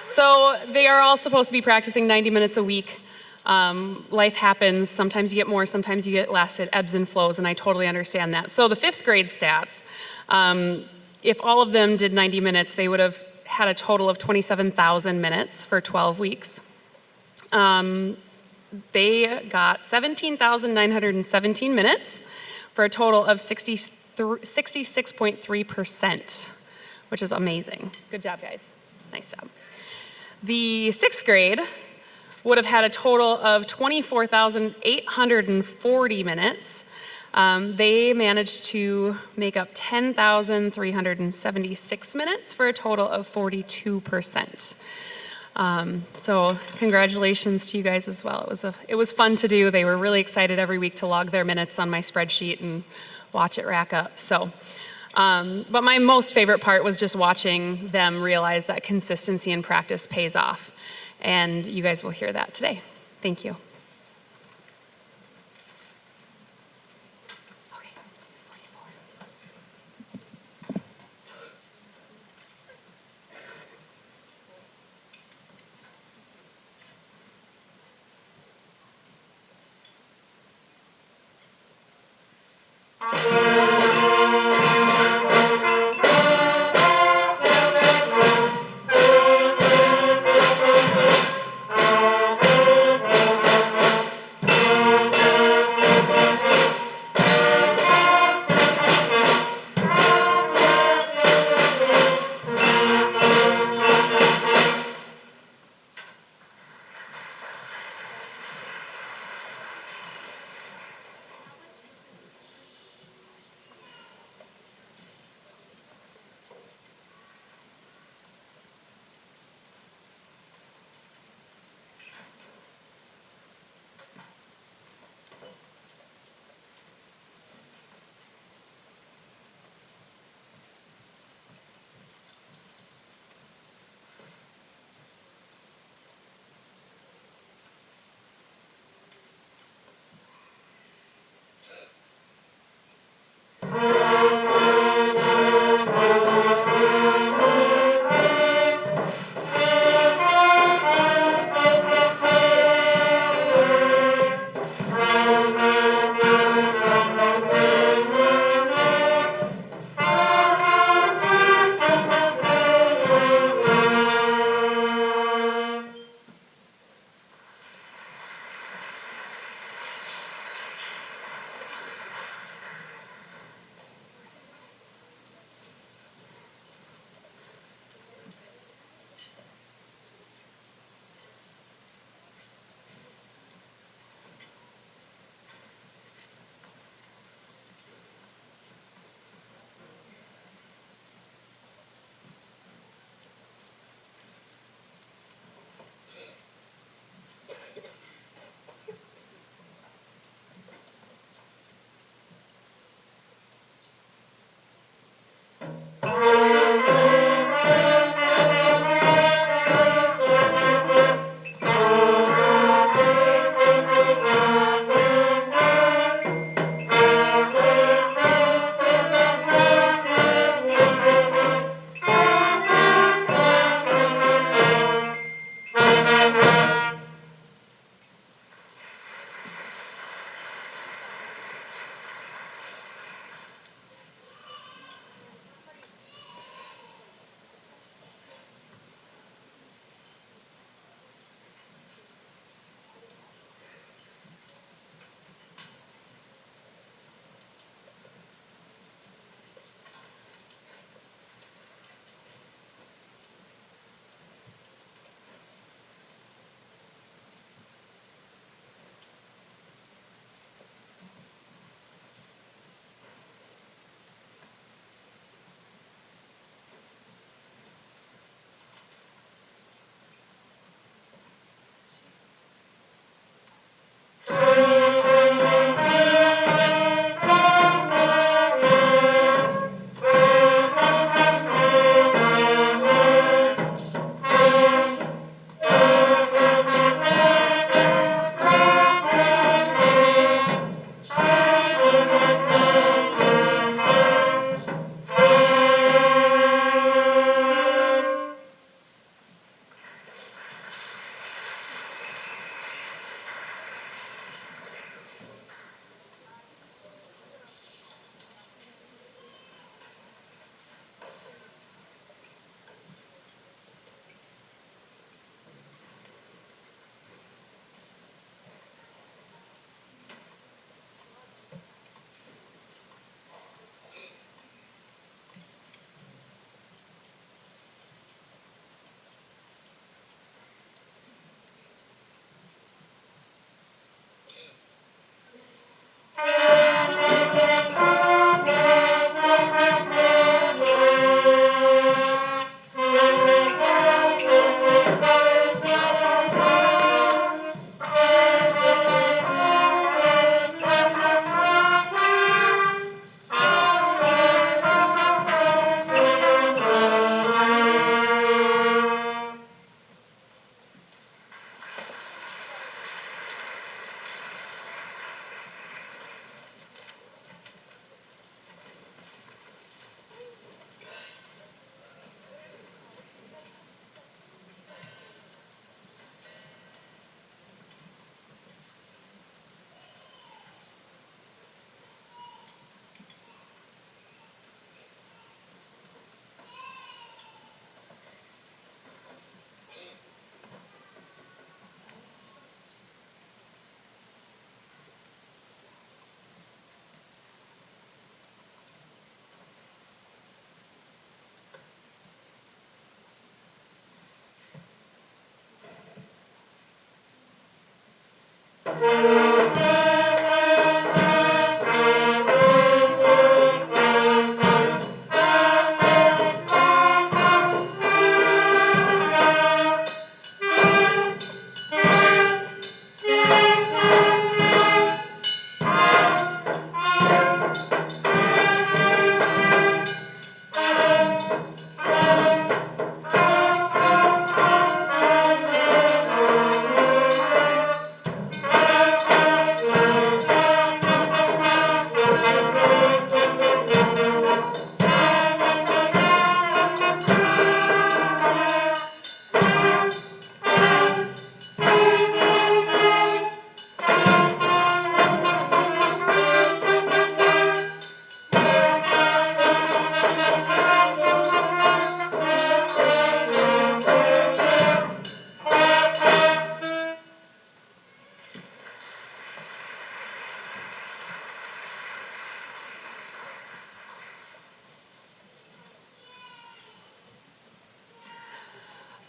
So they are all supposed to be practicing 90 minutes a week. Life happens. Sometimes you get more, sometimes you get less. It ebbs and flows, and I totally understand that. So the 5th grade stats, if all of them did 90 minutes, they would have had a total of 27,000 minutes for 12 weeks. They got 17,917 minutes for a total of 66.3%, which is amazing. Good job, guys. Nice job. The 6th grade would have had a total of 24,840 minutes. They managed to make up 10,376 minutes for a total of 42%. So congratulations to you guys as well. It was fun to do. They were really excited every week to log their minutes on my spreadsheet and watch it rack up. So, but my most favorite part was just watching them realize that consistency in practice pays off. And you guys will hear that today. Thank you.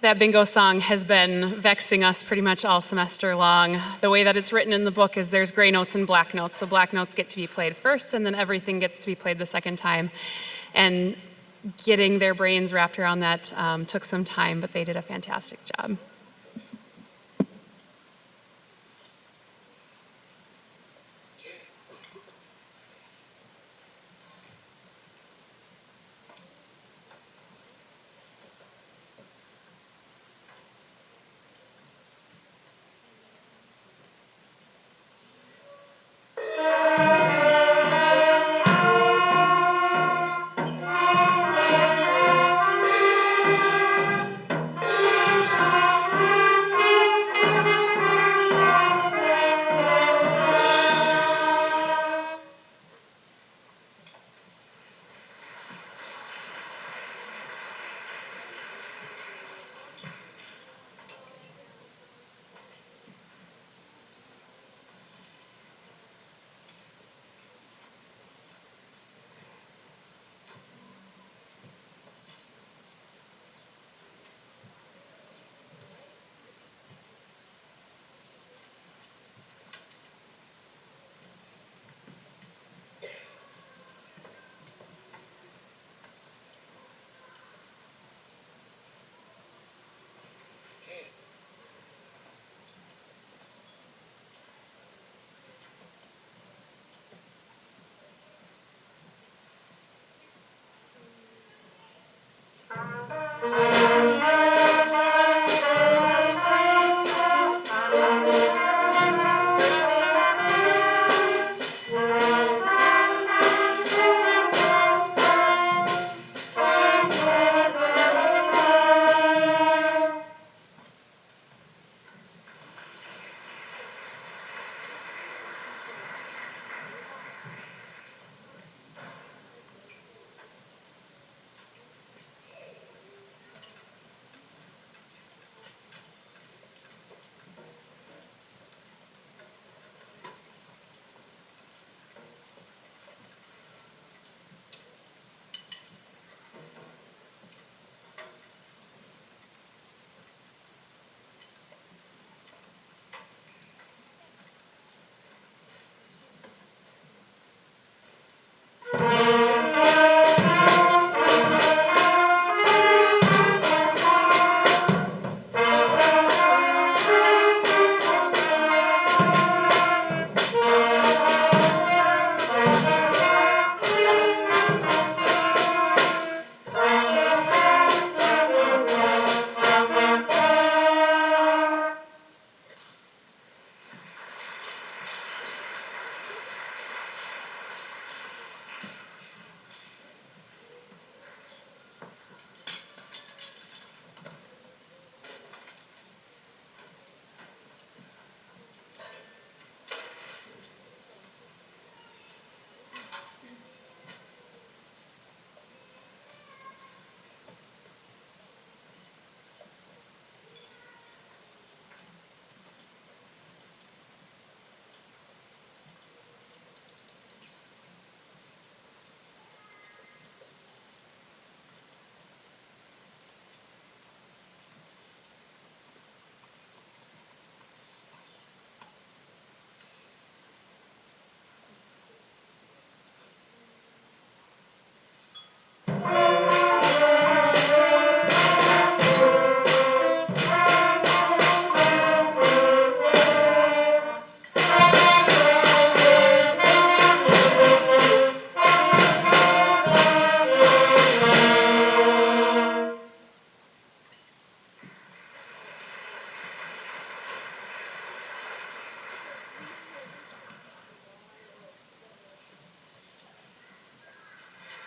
That bingo song has been vexing us pretty much all semester long. The way that it's written in the book is there's gray notes and black notes. So black notes get to be played first, and then everything gets to be played the second time. And getting their brains wrapped around that took some time, but they did a fantastic job.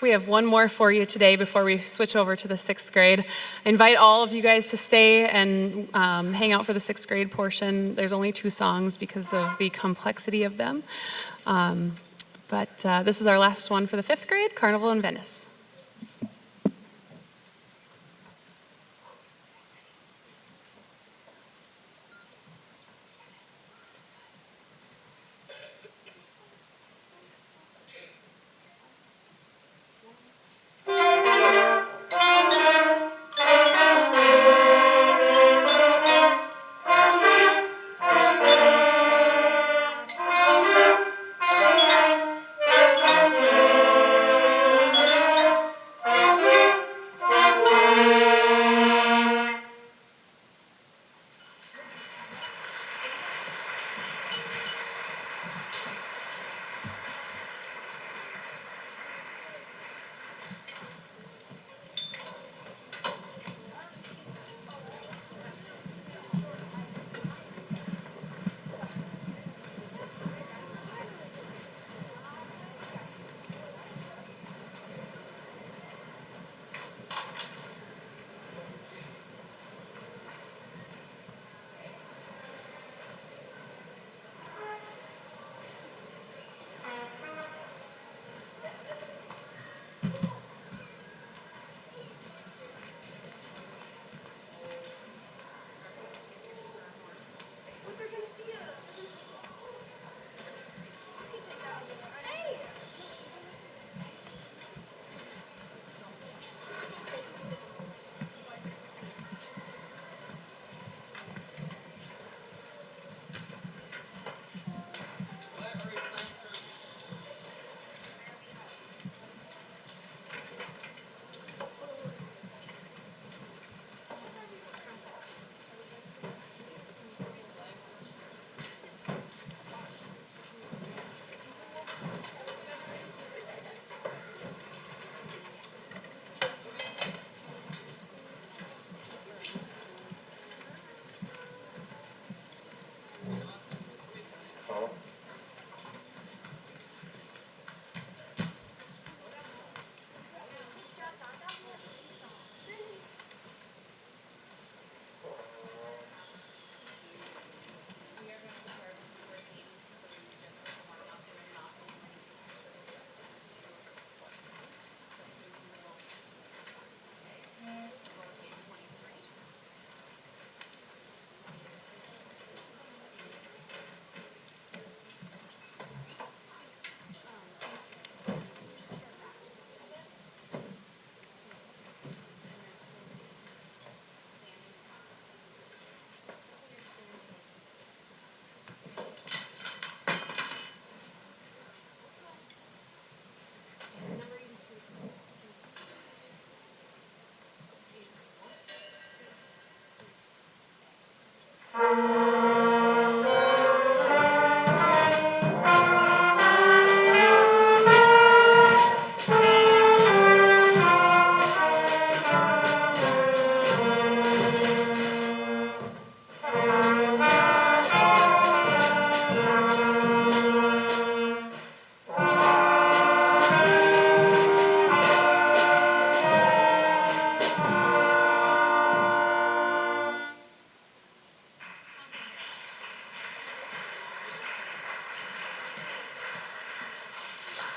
We have one more for you today before we switch over to the 6th grade. I invite all of you guys to stay and hang out for the 6th grade portion. There's only 2 songs because of the complexity of them. But this is our last one for the 5th grade, Carnival in Venice.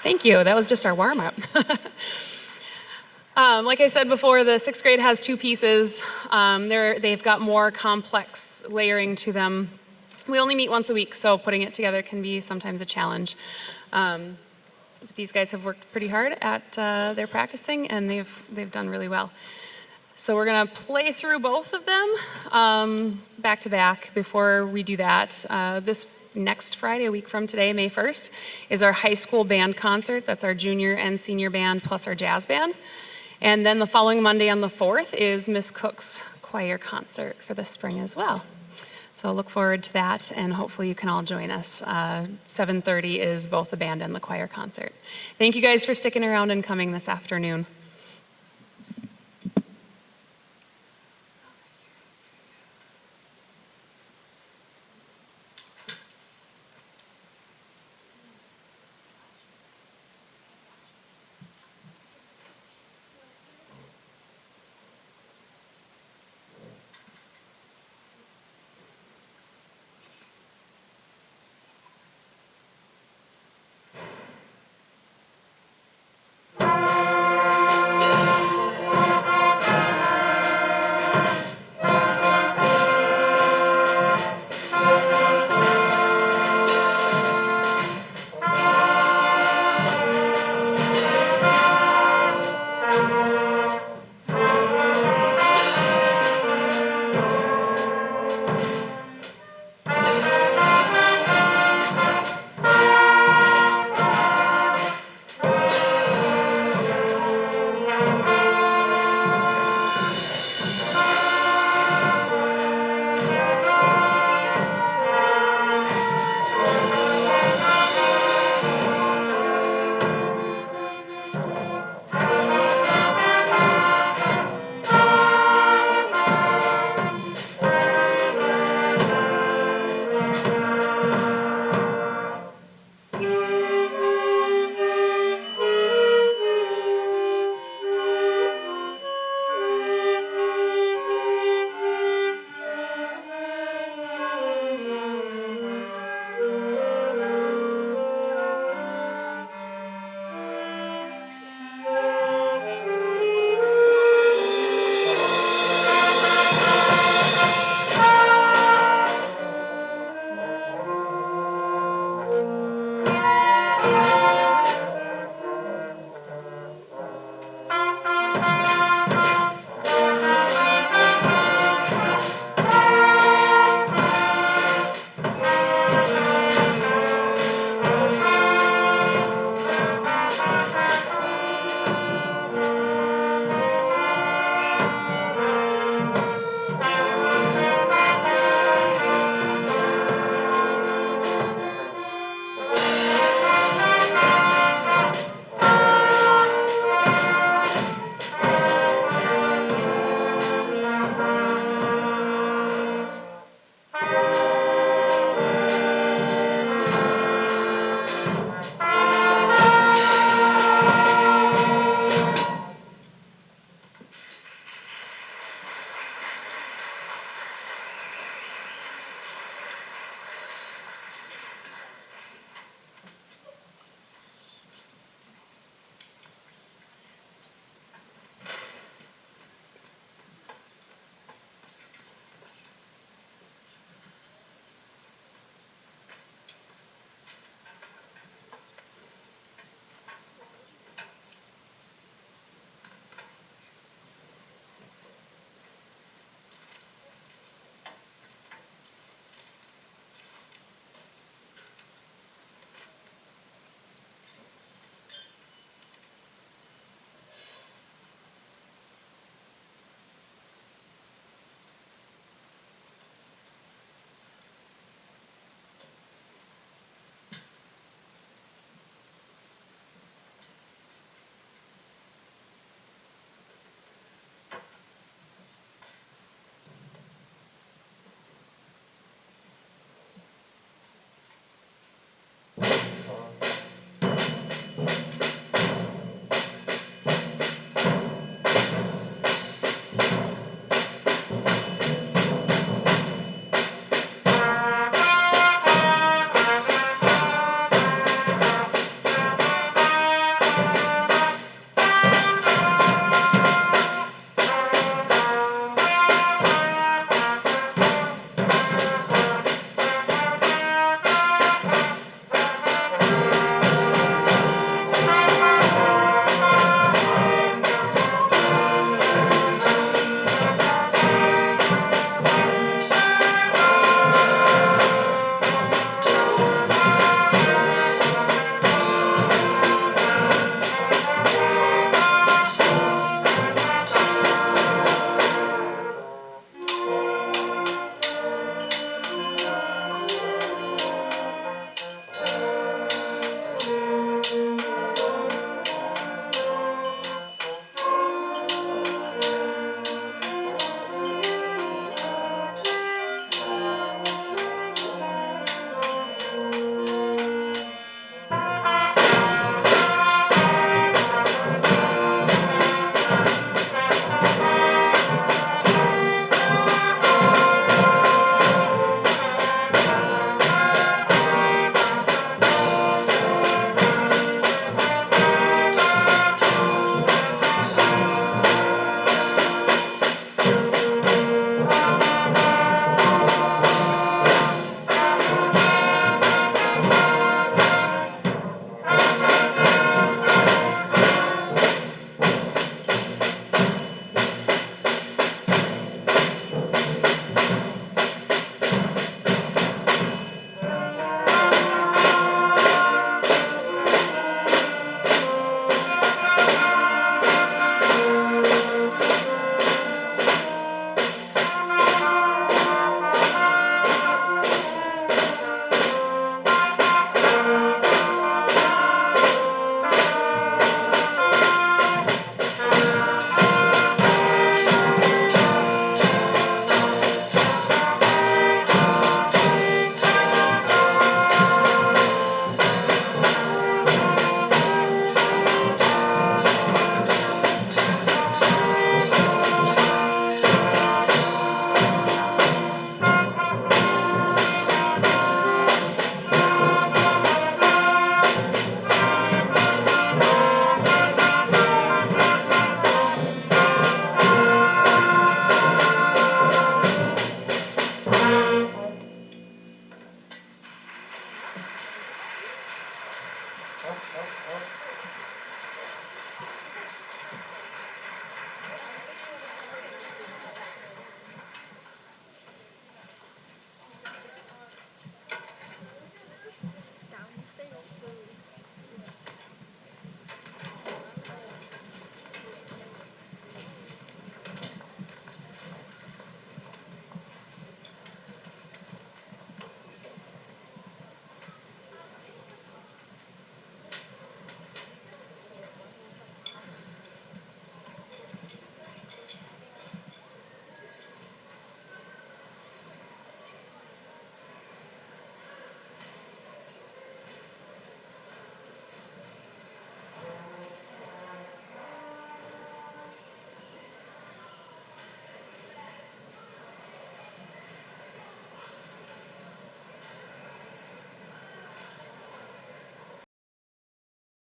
Thank you. That was just our warm-up. Like I said before, the 6th grade has 2 pieces. They've got more complex layering to them. We only meet once a week, so putting it together can be sometimes a challenge. But these guys have worked pretty hard at their practicing, and they've done really well. So we're going to play through both of them back to back. Before we do that, this next Friday, a week from today, May 1st, is our high school band concert. That's our junior and senior band plus our jazz band. And then the following Monday on the 4th is Miss Cook's choir concert for the spring as well. So look forward to that, and hopefully you can all join us. 7:30 is both the band and the choir concert. Thank you guys for sticking around and coming this afternoon.